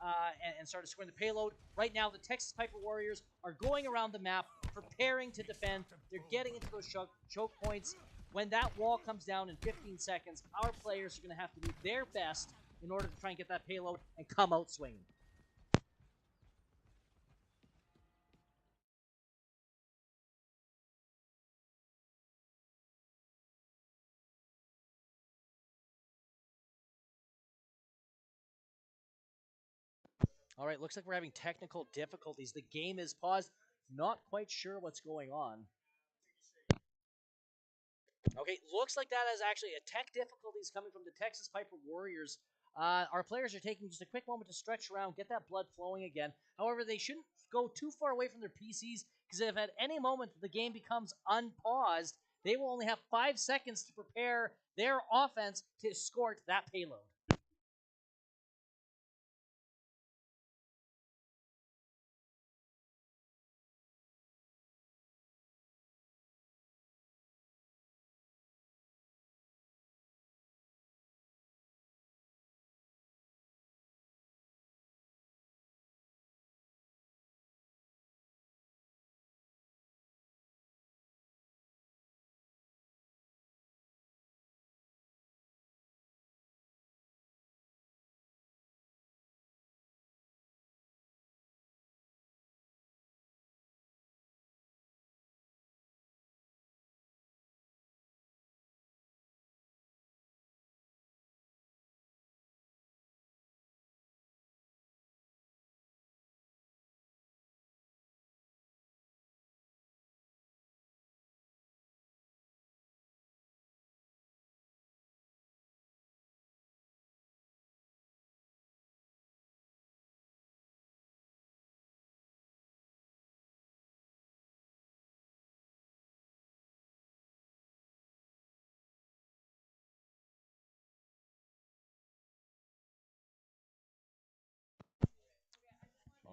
and start scoring the payload. Right now, the Texas Piper Warriors are going around the map, preparing to defend. They're getting into those choke points. When that wall comes down in 15 seconds, our players are going to have to do their best in order to try and get that payload and come out swinging. All right, looks like we're having technical difficulties. The game is paused. Not quite sure what's going on. Okay, looks like that is actually a tech difficulties coming from the Texas Piper Warriors. Our players are taking just a quick moment to stretch around, get that blood flowing again. However, they shouldn't go too far away from their PCs, because if at any moment the game becomes unpaused, they will only have 5 seconds to prepare their offense to escort that payload.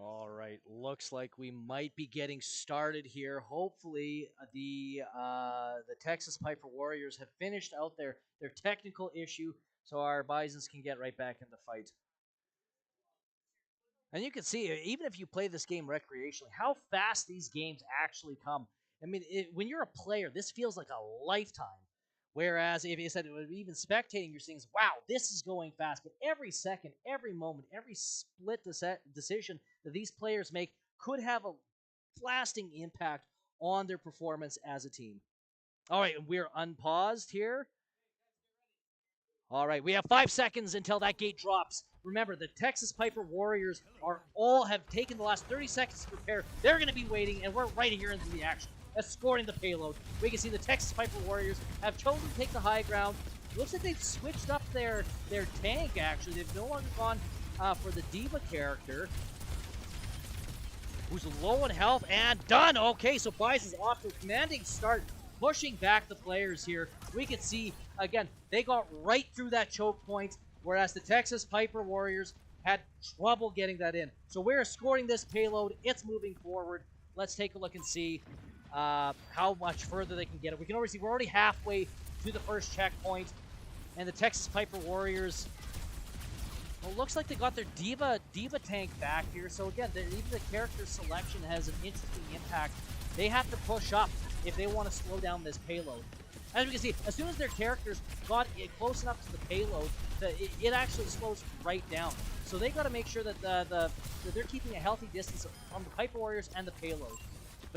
All right, looks like we might be getting started here. Hopefully, the Texas Piper Warriors have finished out their technical issue, so our Bisons can get right back in the fight. And you can see, even if you play this game recreationally, how fast these games actually come. I mean, when you're a player, this feels like a lifetime. Whereas if you said even spectating, you're seeing, wow, this is going fast. But every second, every moment, every split decision that these players make could have a lasting impact on their performance as a team. All right, we're unpaused here. All right, we have 5 seconds until that gate drops. Remember, the Texas Piper Warriors have taken the last 30 seconds to prepare. They're going to be waiting, and we're right here into the action, escorting the payload. We can see the Texas Piper Warriors have chosen to take the high ground. It looks like they've switched up their tank, actually. They've no longer gone for the Diva character, who's low in health, and done. Okay, so Bison's off to a commanding start, pushing back the players here. We can see, again, they got right through that choke point, whereas the Texas Piper Warriors had trouble getting that in. So we're escorting this payload. It's moving forward. Let's take a look and see how much further they can get it. We can already see we're already halfway to the first checkpoint, and the Texas Piper Warriors, well, looks like they got their Diva tank back here. So again, even the character selection has an interesting impact. They have to push up if they want to slow down this payload. As we can see, as soon as their characters got it close enough to the payload, it actually slows right down. So they got to make sure that that they're keeping a healthy distance from the Piper Warriors and the payload.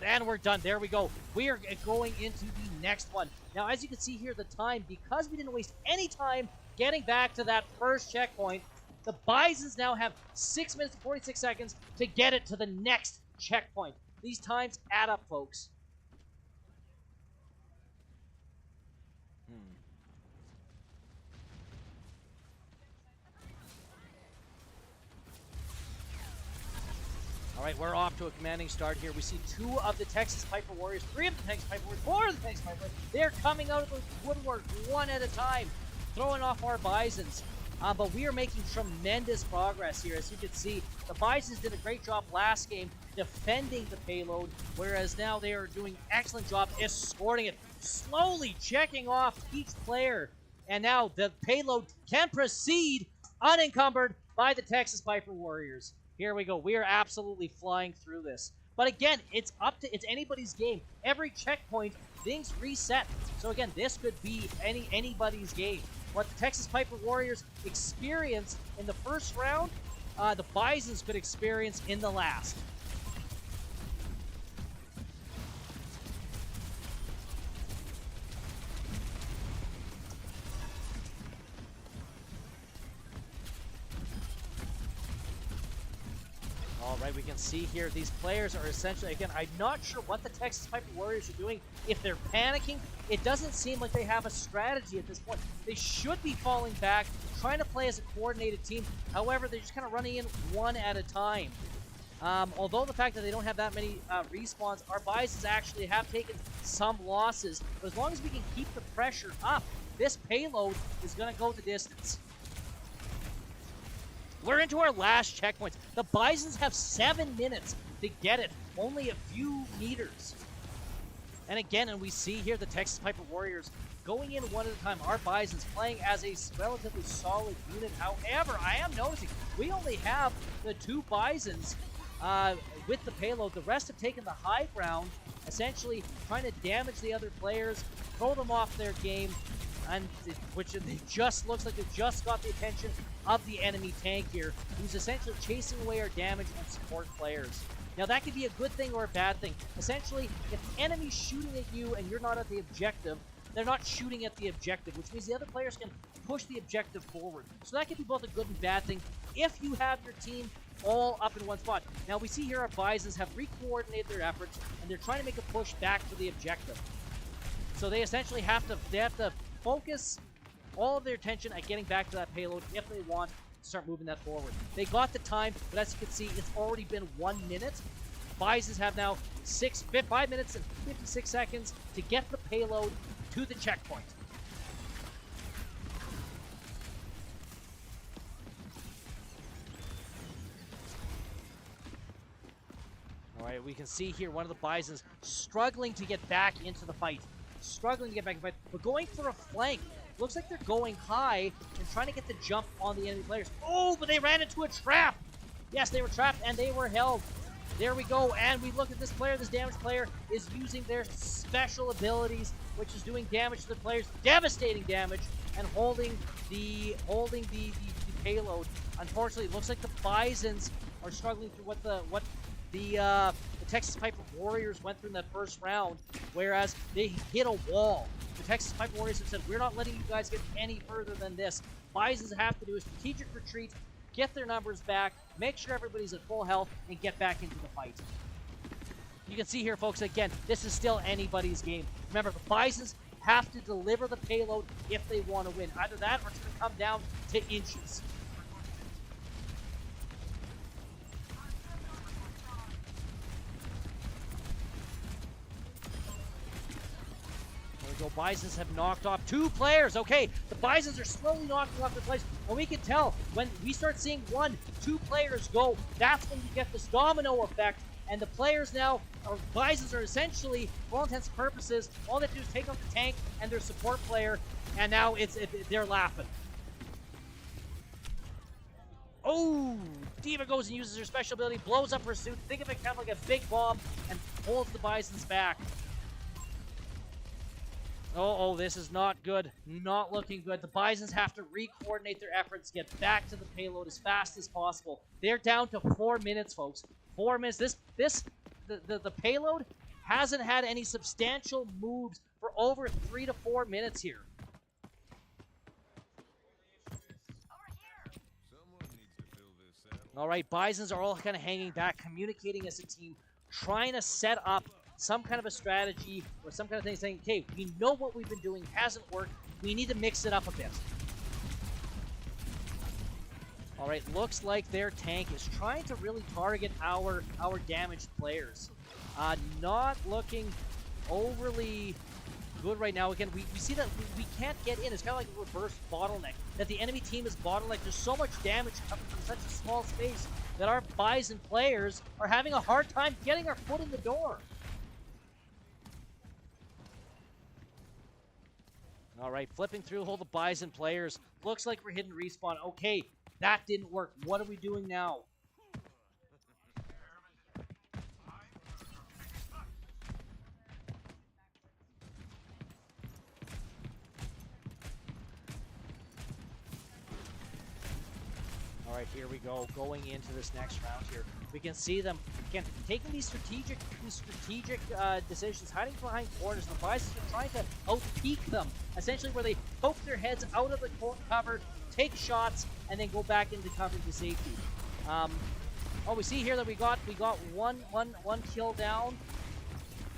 And we're done. There we go. We are going into the next one. Now, as you can see here, the time, because we didn't waste any time getting back to that first checkpoint, the Bisons now have 6 minutes and 46 seconds to get it to the next checkpoint. These times add up, folks. All right, we're off to a commanding start here. We see 2 of the Texas Piper Warriors, 3 of the Texas Piper Warriors, 4 of the Texas Piper Warriors. They're coming out of the woodwork one at a time, throwing off our Bisons. But we are making tremendous progress here. As you can see, the Bisons did a great job last game defending the payload, whereas now they are doing an excellent job escorting it, slowly checking off each player. And now the payload can proceed unencumbered by the Texas Piper Warriors. Here we go. We are absolutely flying through this. But again, it's anybody's game. Every checkpoint, things reset. So again, this could be anybody's game. What the Texas Piper Warriors experienced in the first round, the Bisons could experience in the last. All right, we can see here these players are essentially, again, I'm not sure what the Texas Piper Warriors are doing. If they're panicking, it doesn't seem like they have a strategy at this point. They should be falling back, trying to play as a coordinated team. However, they're just kind of running in one at a time. Although the fact that they don't have that many respawns, our Bisons actually have taken some losses. But as long as we can keep the pressure up, this payload is going to go the distance. We're into our last checkpoints. The Bisons have 7 minutes to get it, only a few meters. And again, and we see here the Texas Piper Warriors going in one at a time. Our Bisons playing as a relatively solid unit. However, I am noticing we only have the 2 Bisons with the payload. The rest have taken the high ground, essentially trying to damage the other players, throw them off their game, and which it just looks like they just got the attention of the enemy tank here, who's essentially chasing away our damage and support players. Now that could be a good thing or a bad thing. Essentially, if the enemy's shooting at you and you're not at the objective, they're not shooting at the objective, which means the other players can push the objective forward. So that could be both a good and bad thing if you have your team all up in one spot. Now we see here our Bisons have re-coordinated their efforts, and they're trying to make a push back to the objective. So they essentially have to focus all of their attention at getting back to that payload if they want to start moving that forward. They got the time, but as you can see, it's already been 1 minute. Bisons have now 5 minutes and 56 seconds to get the payload to the checkpoint. we can see here one of the Bisons struggling to get back into the fight. But going for a flank. Looks like they're going high and trying to get the jump on the enemy players. Oh, but they ran into a trap. Yes, they were trapped and they were held. There we go, and we look at this player. This damaged player is using their special abilities, which is doing damage to the players, devastating damage, and holding the payload. Unfortunately, it looks like the Bisons are struggling through what the Texas Piper Warriors went through in that first round, whereas they hit a wall. The Texas Piper Warriors have said, we're not letting you guys get any further than this. Bisons have to do a strategic retreat, get their numbers back, make sure everybody's at full health, and get back into the fight. You can see here, folks, again, this is still anybody's game. Remember, the Bisons have to deliver the payload if they want to win. Either that or it's going to come down to inches. There we go. Bisons have knocked off 2 players. Okay, the Bisons are slowly knocking off their players. And we can tell when we start seeing 1, 2 players go, that's when you get this domino effect. And the players now, or Bisons, are essentially, for all intents and purposes, all they have to do is take out the tank and their support player, and now they're laughing. Oh, Diva goes and uses her special ability, blows up her suit. Think of it kind of like a big bomb, and holds the Bisons back. Oh, this is not good. Not looking good. The Bisons have to re-coordinate their efforts, get back to the payload as fast as possible. They're down to 4 minutes, folks. 4 minutes. The payload hasn't had any substantial moves for over 3 to 4 minutes here. All right, Bisons are all kind of hanging back, communicating as a team, trying to set up some kind of a strategy or some kind of thing, saying, okay, we know what we've been doing hasn't worked. We need to mix it up a bit. All right, looks like their tank is trying to really target our damaged players. Not looking overly good right now. Again, we see that we can't get in. It's kind of like a reverse bottleneck, that the enemy team is bottlenecked. There's so much damage coming from such a small space that our Bison players are having a hard time getting our foot in the door. All right, flipping through all the Bison players. Looks like we're hitting respawn. Okay, that didn't work. What are we doing now? All right, here we go. Going into this next round here, we can see them again taking these strategic decisions, hiding behind corners. The Bison are trying to out-peek them, essentially where they poke their heads out of the cover, take shots, and then go back into cover to safety. Oh, we see here that we got one kill down.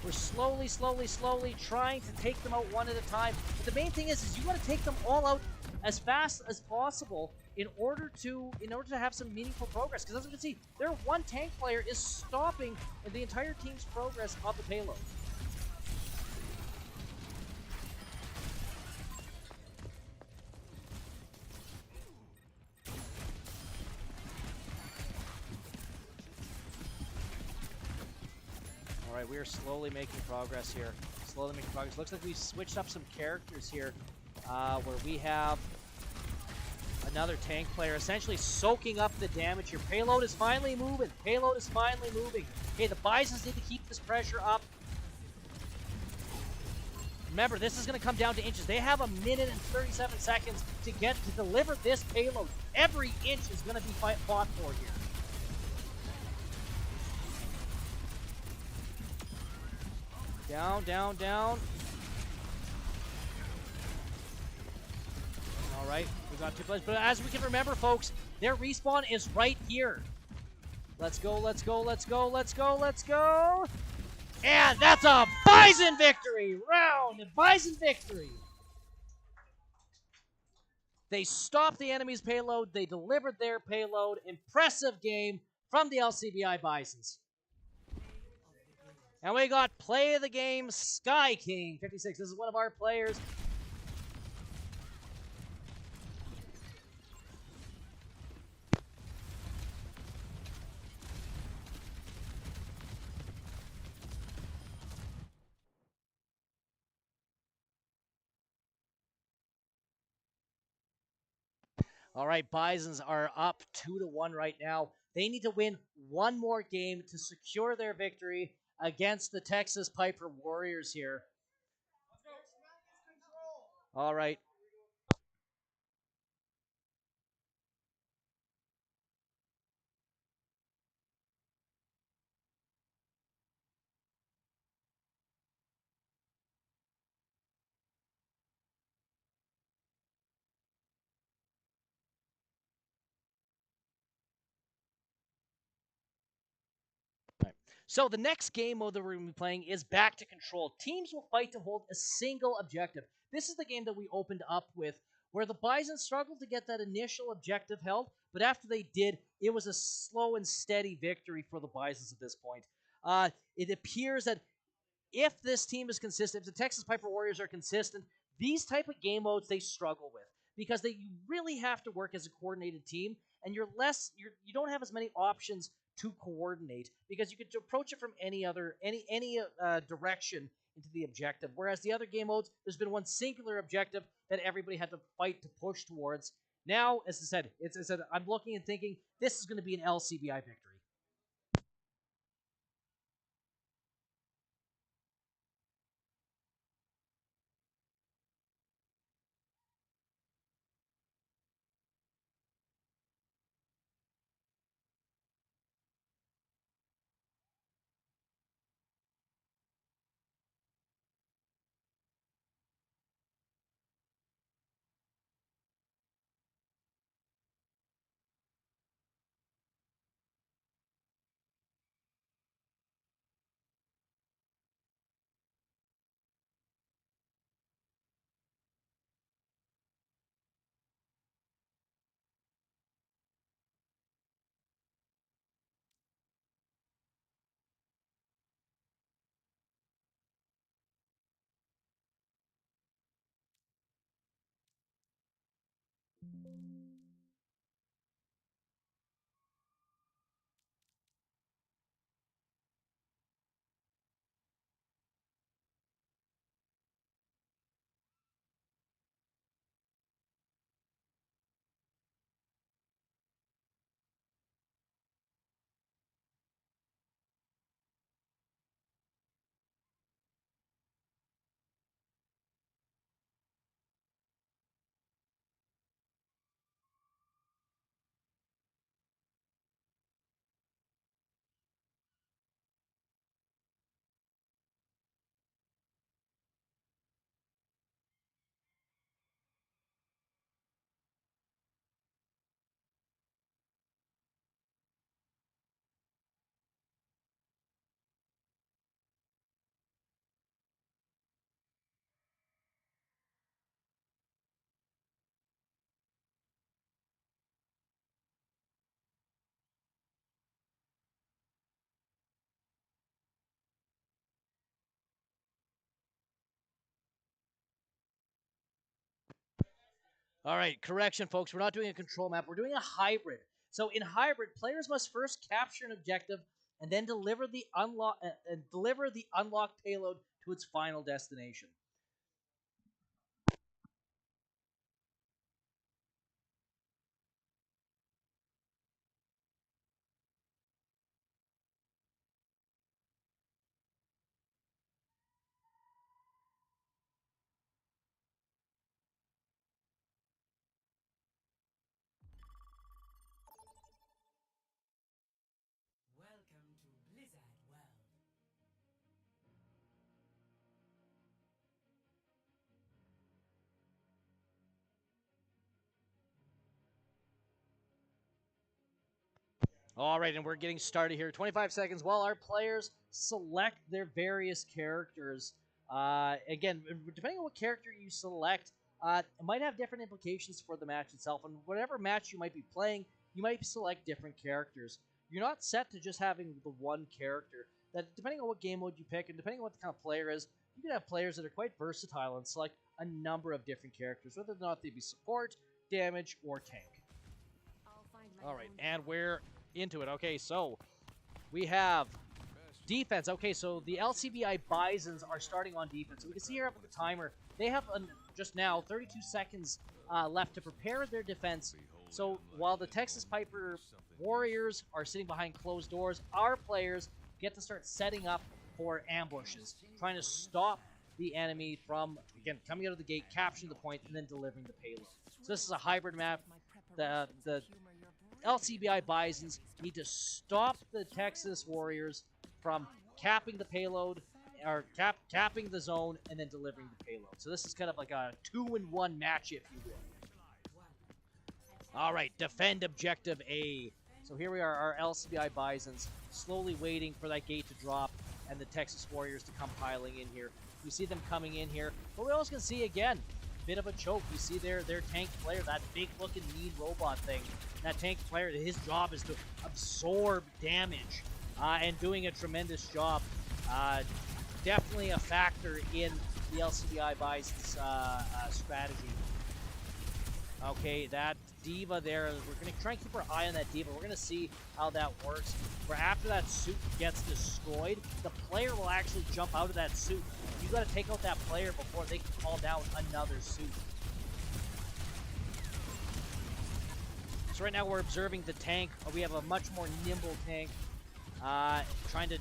We're slowly trying to take them out one at a time. But the main thing is you want to take them all out as fast as possible in order to have some meaningful progress. Because as you can see, their one tank player is stopping the entire team's progress of the payload. All right, we are slowly making progress here. Looks like we've switched up some characters here, where we have another tank player essentially soaking up the damage here. Payload is finally moving. Okay, the Bisons need to keep this pressure up. Remember, this is going to come down to inches. They have 1 minute and 37 seconds to deliver this payload. Every inch is going to be fought for here. Down. All right, we got 2 players, but as we can remember, folks, their respawn is right here. Let's go. And that's a Bison victory! Bison victory! They stopped the enemy's payload. They delivered their payload. Impressive game from the LCBI Bisons. And we got play of the game, Sky King 56. This is one of our players. All right, Bisons are up 2-1 right now. They need to win one more game to secure their victory against the Texas Piper Warriors here. All right. So the next game mode that we're going to be playing is back to control. Teams will fight to hold a single objective. This is the game that we opened up with, where the Bison struggled to get that initial objective held, but after they did, it was a slow and steady victory for the Bisons at this point. It appears that if this team is consistent, if the Texas Piper Warriors are consistent, these type of game modes they struggle with because you really have to work as a coordinated team, and you don't have as many options to coordinate because you could approach it from any direction into the objective. Whereas the other game modes, there's been one singular objective that everybody had to fight to push towards. Now, as I said, I'm looking and thinking this is going to be an LCBI victory. All right, correction, folks. We're not doing a control map. We're doing a hybrid. So in hybrid, players must first capture an objective and then deliver the unlocked payload to its final destination. Welcome to Blizzard World. All right, and we're getting started here. 25 seconds while our players select their various characters. Again, depending on what character you select, it might have different implications for the match itself. And whatever match you might be playing, you might select different characters. You're not set to just having the one character. That depending on what game mode you pick, and depending on what the kind of player is, you can have players that are quite versatile and select a number of different characters, whether or not they be support, damage, or tank. All right, and we're into it. Okay, so we have defense. Okay, so the LCBI Bisons are starting on defense. So we can see here up at the timer, they have just now 32 seconds left to prepare their defense So while the Texas Piper Warriors are sitting behind closed doors, our players get to start setting up for ambushes, trying to stop the enemy from, again, coming out of the gate, capturing the point, and then delivering the payload. So this is a hybrid map. The LCBI Bisons need to stop the Texas Warriors from capping the payload, or capping the zone, and then delivering the payload. So this is kind of like a 2-in-1 match, if you will. All right, defend objective A. So here we are, our LCBI Bisons, slowly waiting for that gate to drop and the Texas Warriors to come piling in here. We see them coming in here, but we also can see, again, a bit of a choke. We see their tank player, that big-looking mean robot thing. That tank player, his job is to absorb damage and doing a tremendous job. Definitely a factor in the LCBI Bison's strategy. Okay, that Diva there, we're going to try and keep our eye on that Diva. We're going to see how that works. Where after that suit gets destroyed, the player will actually jump out of that suit. You got to take out that player before they can call down another suit. So right now we're observing the tank. We have a much more nimble tank. Trying to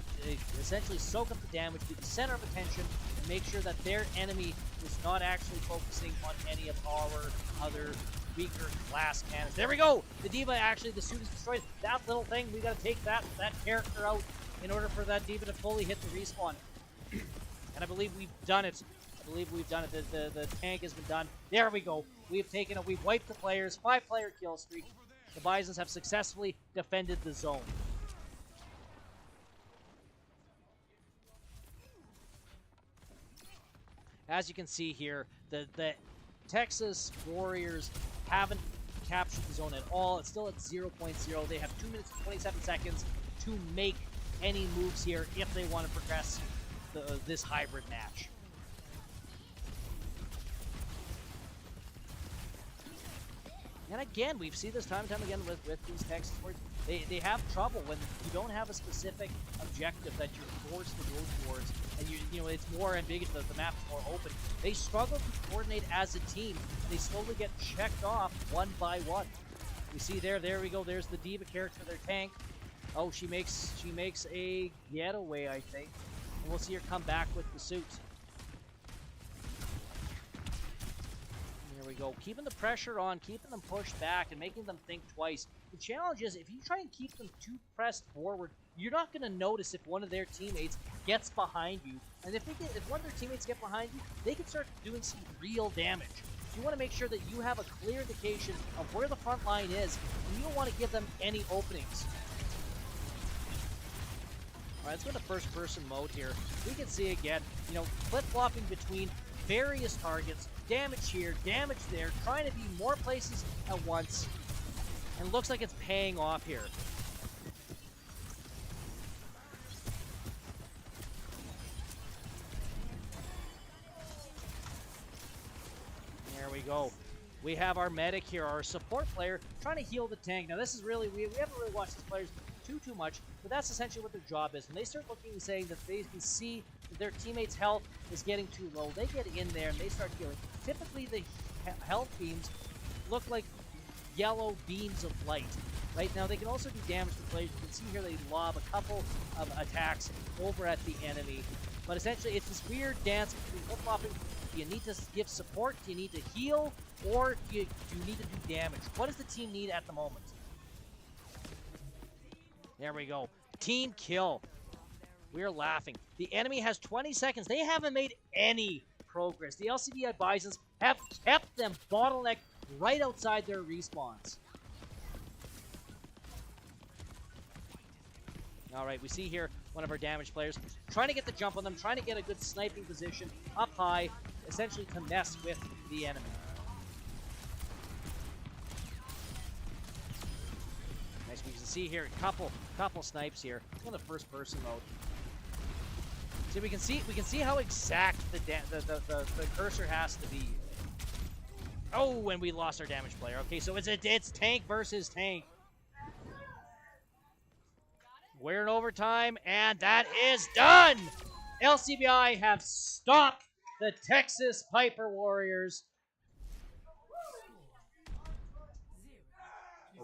essentially soak up the damage, be the center of attention, and make sure that their enemy is not actually focusing on any of our other weaker glass cannons. There we go! The Diva, actually, the suit is destroyed. That little thing, we gotta take that character out in order for that Diva to fully hit the respawn. And I believe we've done it. The tank has been done. There we go. We've wiped the players. 5-player kill streak. The Bisons have successfully defended the zone. As you can see here, the Texas Warriors haven't captured the zone at all. It's still at 0.0. They have 2 minutes and 27 seconds to make any moves here if they want to progress this hybrid match. And again, we've seen this time and time again with these Texas Warriors. They have trouble when you don't have a specific objective that you're forced to go towards, and you know it's more ambiguous. The map is more open. They struggle to coordinate as a team. They slowly get checked off one by one. We see there we go. There's the Diva character, their tank. Oh, she makes a getaway, I think. And we'll see her come back with the suit. There we go. Keeping the pressure on, keeping them pushed back, and making them think twice. The challenge is, if you try and keep them too pressed forward, you're not going to notice if one of their teammates gets behind you. And if one of their teammates get behind you, they can start doing some real damage. So you want to make sure that you have a clear indication of where the front line is, and you don't want to give them any openings. All right, let's go to first-person mode here. We can see again, flip-flopping between various targets, damage here, damage there, trying to be more places at once, and looks like it's paying off here. There we go. We have our medic here, our support player, trying to heal the tank. Now this is really, we haven't really watched these players too much, but that's essentially what their job is. When they start looking and saying that they can see that their teammates' health is getting too low, they get in there and they start healing. Typically the health beams look like yellow beams of light. Right now they can also do damage to players. You can see here they lob a couple of attacks over at the enemy. But essentially it's this weird dance between flip-flopping. Do you need to give support? Do you need to heal? Or do you need to do damage? What does the team need at the moment? There we go. Team kill. We're laughing. The enemy has 20 seconds. They haven't made any progress. The LCBI Bisons have kept them bottlenecked right outside their respawns. All right, we see here one of our damage players trying to get the jump on them, trying to get a good sniping position up high, essentially to mess with the enemy. Nice, we can see here a couple snipes here. On the first person mode. So we can see how exact the cursor has to be. Oh, and we lost our damage player. Okay, so it's tank versus tank. We're in overtime, and that is done! LCBI have stopped the Texas Piper Warriors.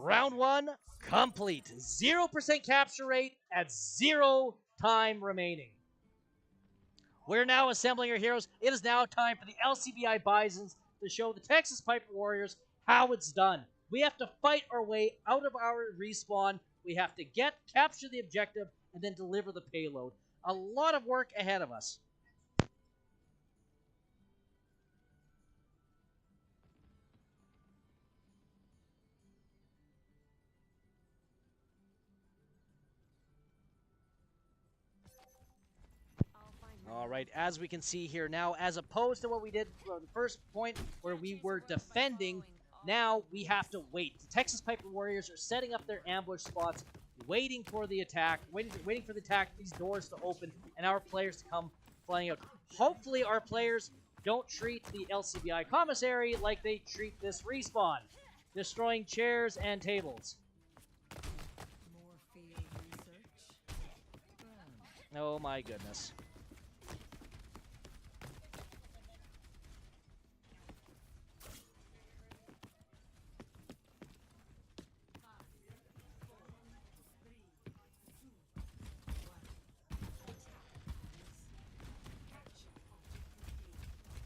Round 1 complete. 0% capture rate at 0 time remaining. We're now assembling our heroes. It is now time for the LCBI Bisons to show the Texas Piper Warriors how it's done. We have to fight our way out of our respawn. We have to capture the objective, and then deliver the payload. A lot of work ahead of us. All right, as we can see here now, as opposed to what we did for the first point where we were defending, now we have to wait. The Texas Piper Warriors are setting up their ambush spots, waiting for the attack, waiting for the attack, these doors to open, and our players to come flying out. Hopefully our players don't treat the LCBI commissary like they treat this respawn, destroying chairs and tables. More field research. Oh my goodness.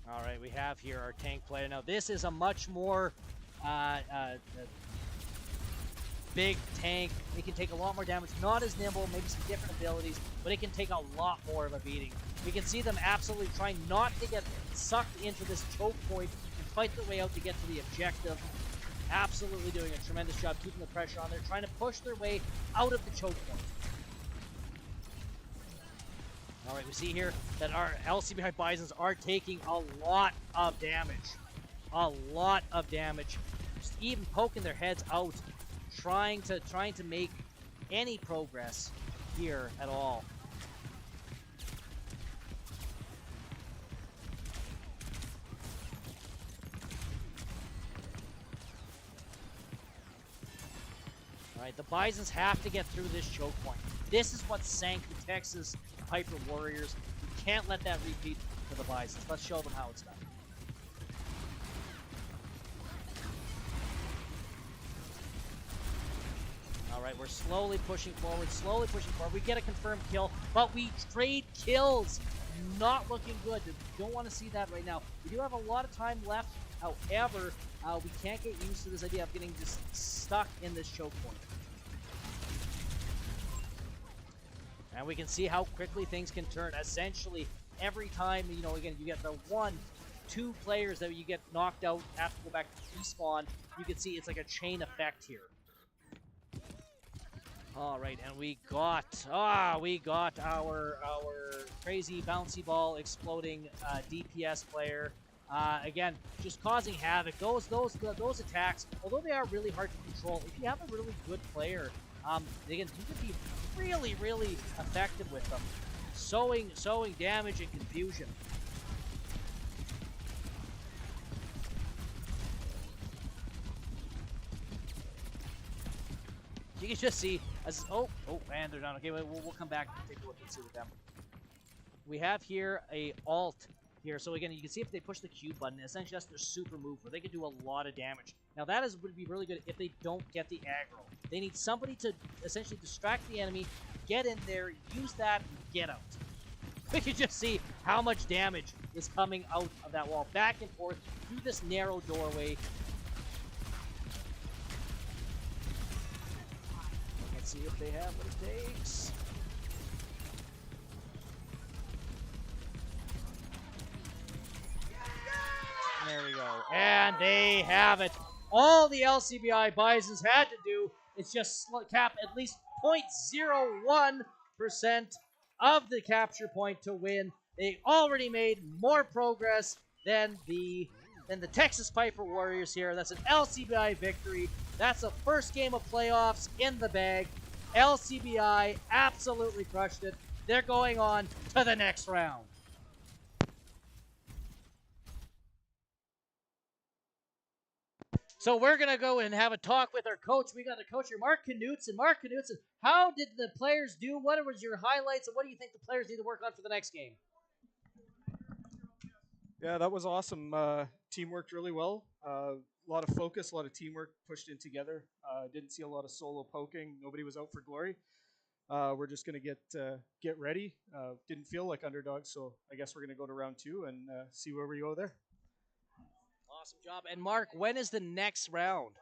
All right, we have here our tank player. Now, this is a much more big tank. It can take a lot more damage. Not as nimble, maybe some different abilities, but it can take a lot more of a beating. We can see them absolutely trying not to get sucked into this choke point and fight their way out to get to the objective. Absolutely doing a tremendous job keeping the pressure on there, trying to push their way out of the choke point. All right, we see here that our LCBI Bisons are taking a lot of damage. A lot of damage. Just even poking their heads out, trying to make any progress here at all. All right, the Bisons have to get through this choke point. This is what sank the Texas Piper Warriors. We can't let that repeat for the Bisons. Let's show them how it's done. All right, we're slowly pushing forward, We get a confirmed kill, but we trade kills. Not looking good. Don't want to see that right now. We do have a lot of time left. However, we can't get used to this idea of getting just stuck in this choke point. And we can see how quickly things can turn. Essentially, every time, again, you get the 1-2 players that you get knocked out, have to go back to respawn, you can see it's like a chain effect here. All right, and we got our crazy bouncy ball exploding DPS player. Again, just causing havoc. Those attacks, although they are really hard to control, if you have a really good player, you can be really, really effective with them, sowing damage and confusion. You can just see as and they're done. Okay, we'll come back and take a look and see with them. We have here a alt here, so again, you can see if they push the Q button, essentially that's their super move where they can do a lot of damage. Now that would be really good if they don't get the aggro. They need somebody to essentially distract the enemy, get in there, use that, and get out. We can just see how much damage is coming out of that wall, back and forth through this narrow doorway. Let's see if they have what it takes. There we go. And they have it. All the LCBI Bisons had to do is just cap at least 0.01% of the capture point to win. They already made more progress than the Texas Piper Warriors here. That's an LCBI victory. That's the first game of playoffs in the bag. LCBI absolutely crushed it. They're going on to the next round. So we're going to go and have a talk with our coach. We got the coach here, Mark Knutson. Mark Knutson, how did the players do? What was your highlights, and what do you think the players need to work on for the next game? Yeah, that was awesome. Team worked really well. A lot of focus, a lot of teamwork pushed in together. Didn't see a lot of solo poking. Nobody was out for glory. We're just going to get ready. Didn't feel like underdogs, so I guess we're going to go to round 2 and see where we go there. Awesome job. And Mark, when is the next round?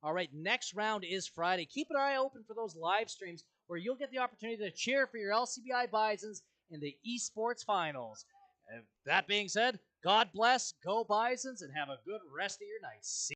All right, next round is Friday. Keep an eye open for those live streams where you'll get the opportunity to cheer for your LCBI Bisons in the Esports Finals. And that being said, God bless, go Bisons, and have a good rest of your night. See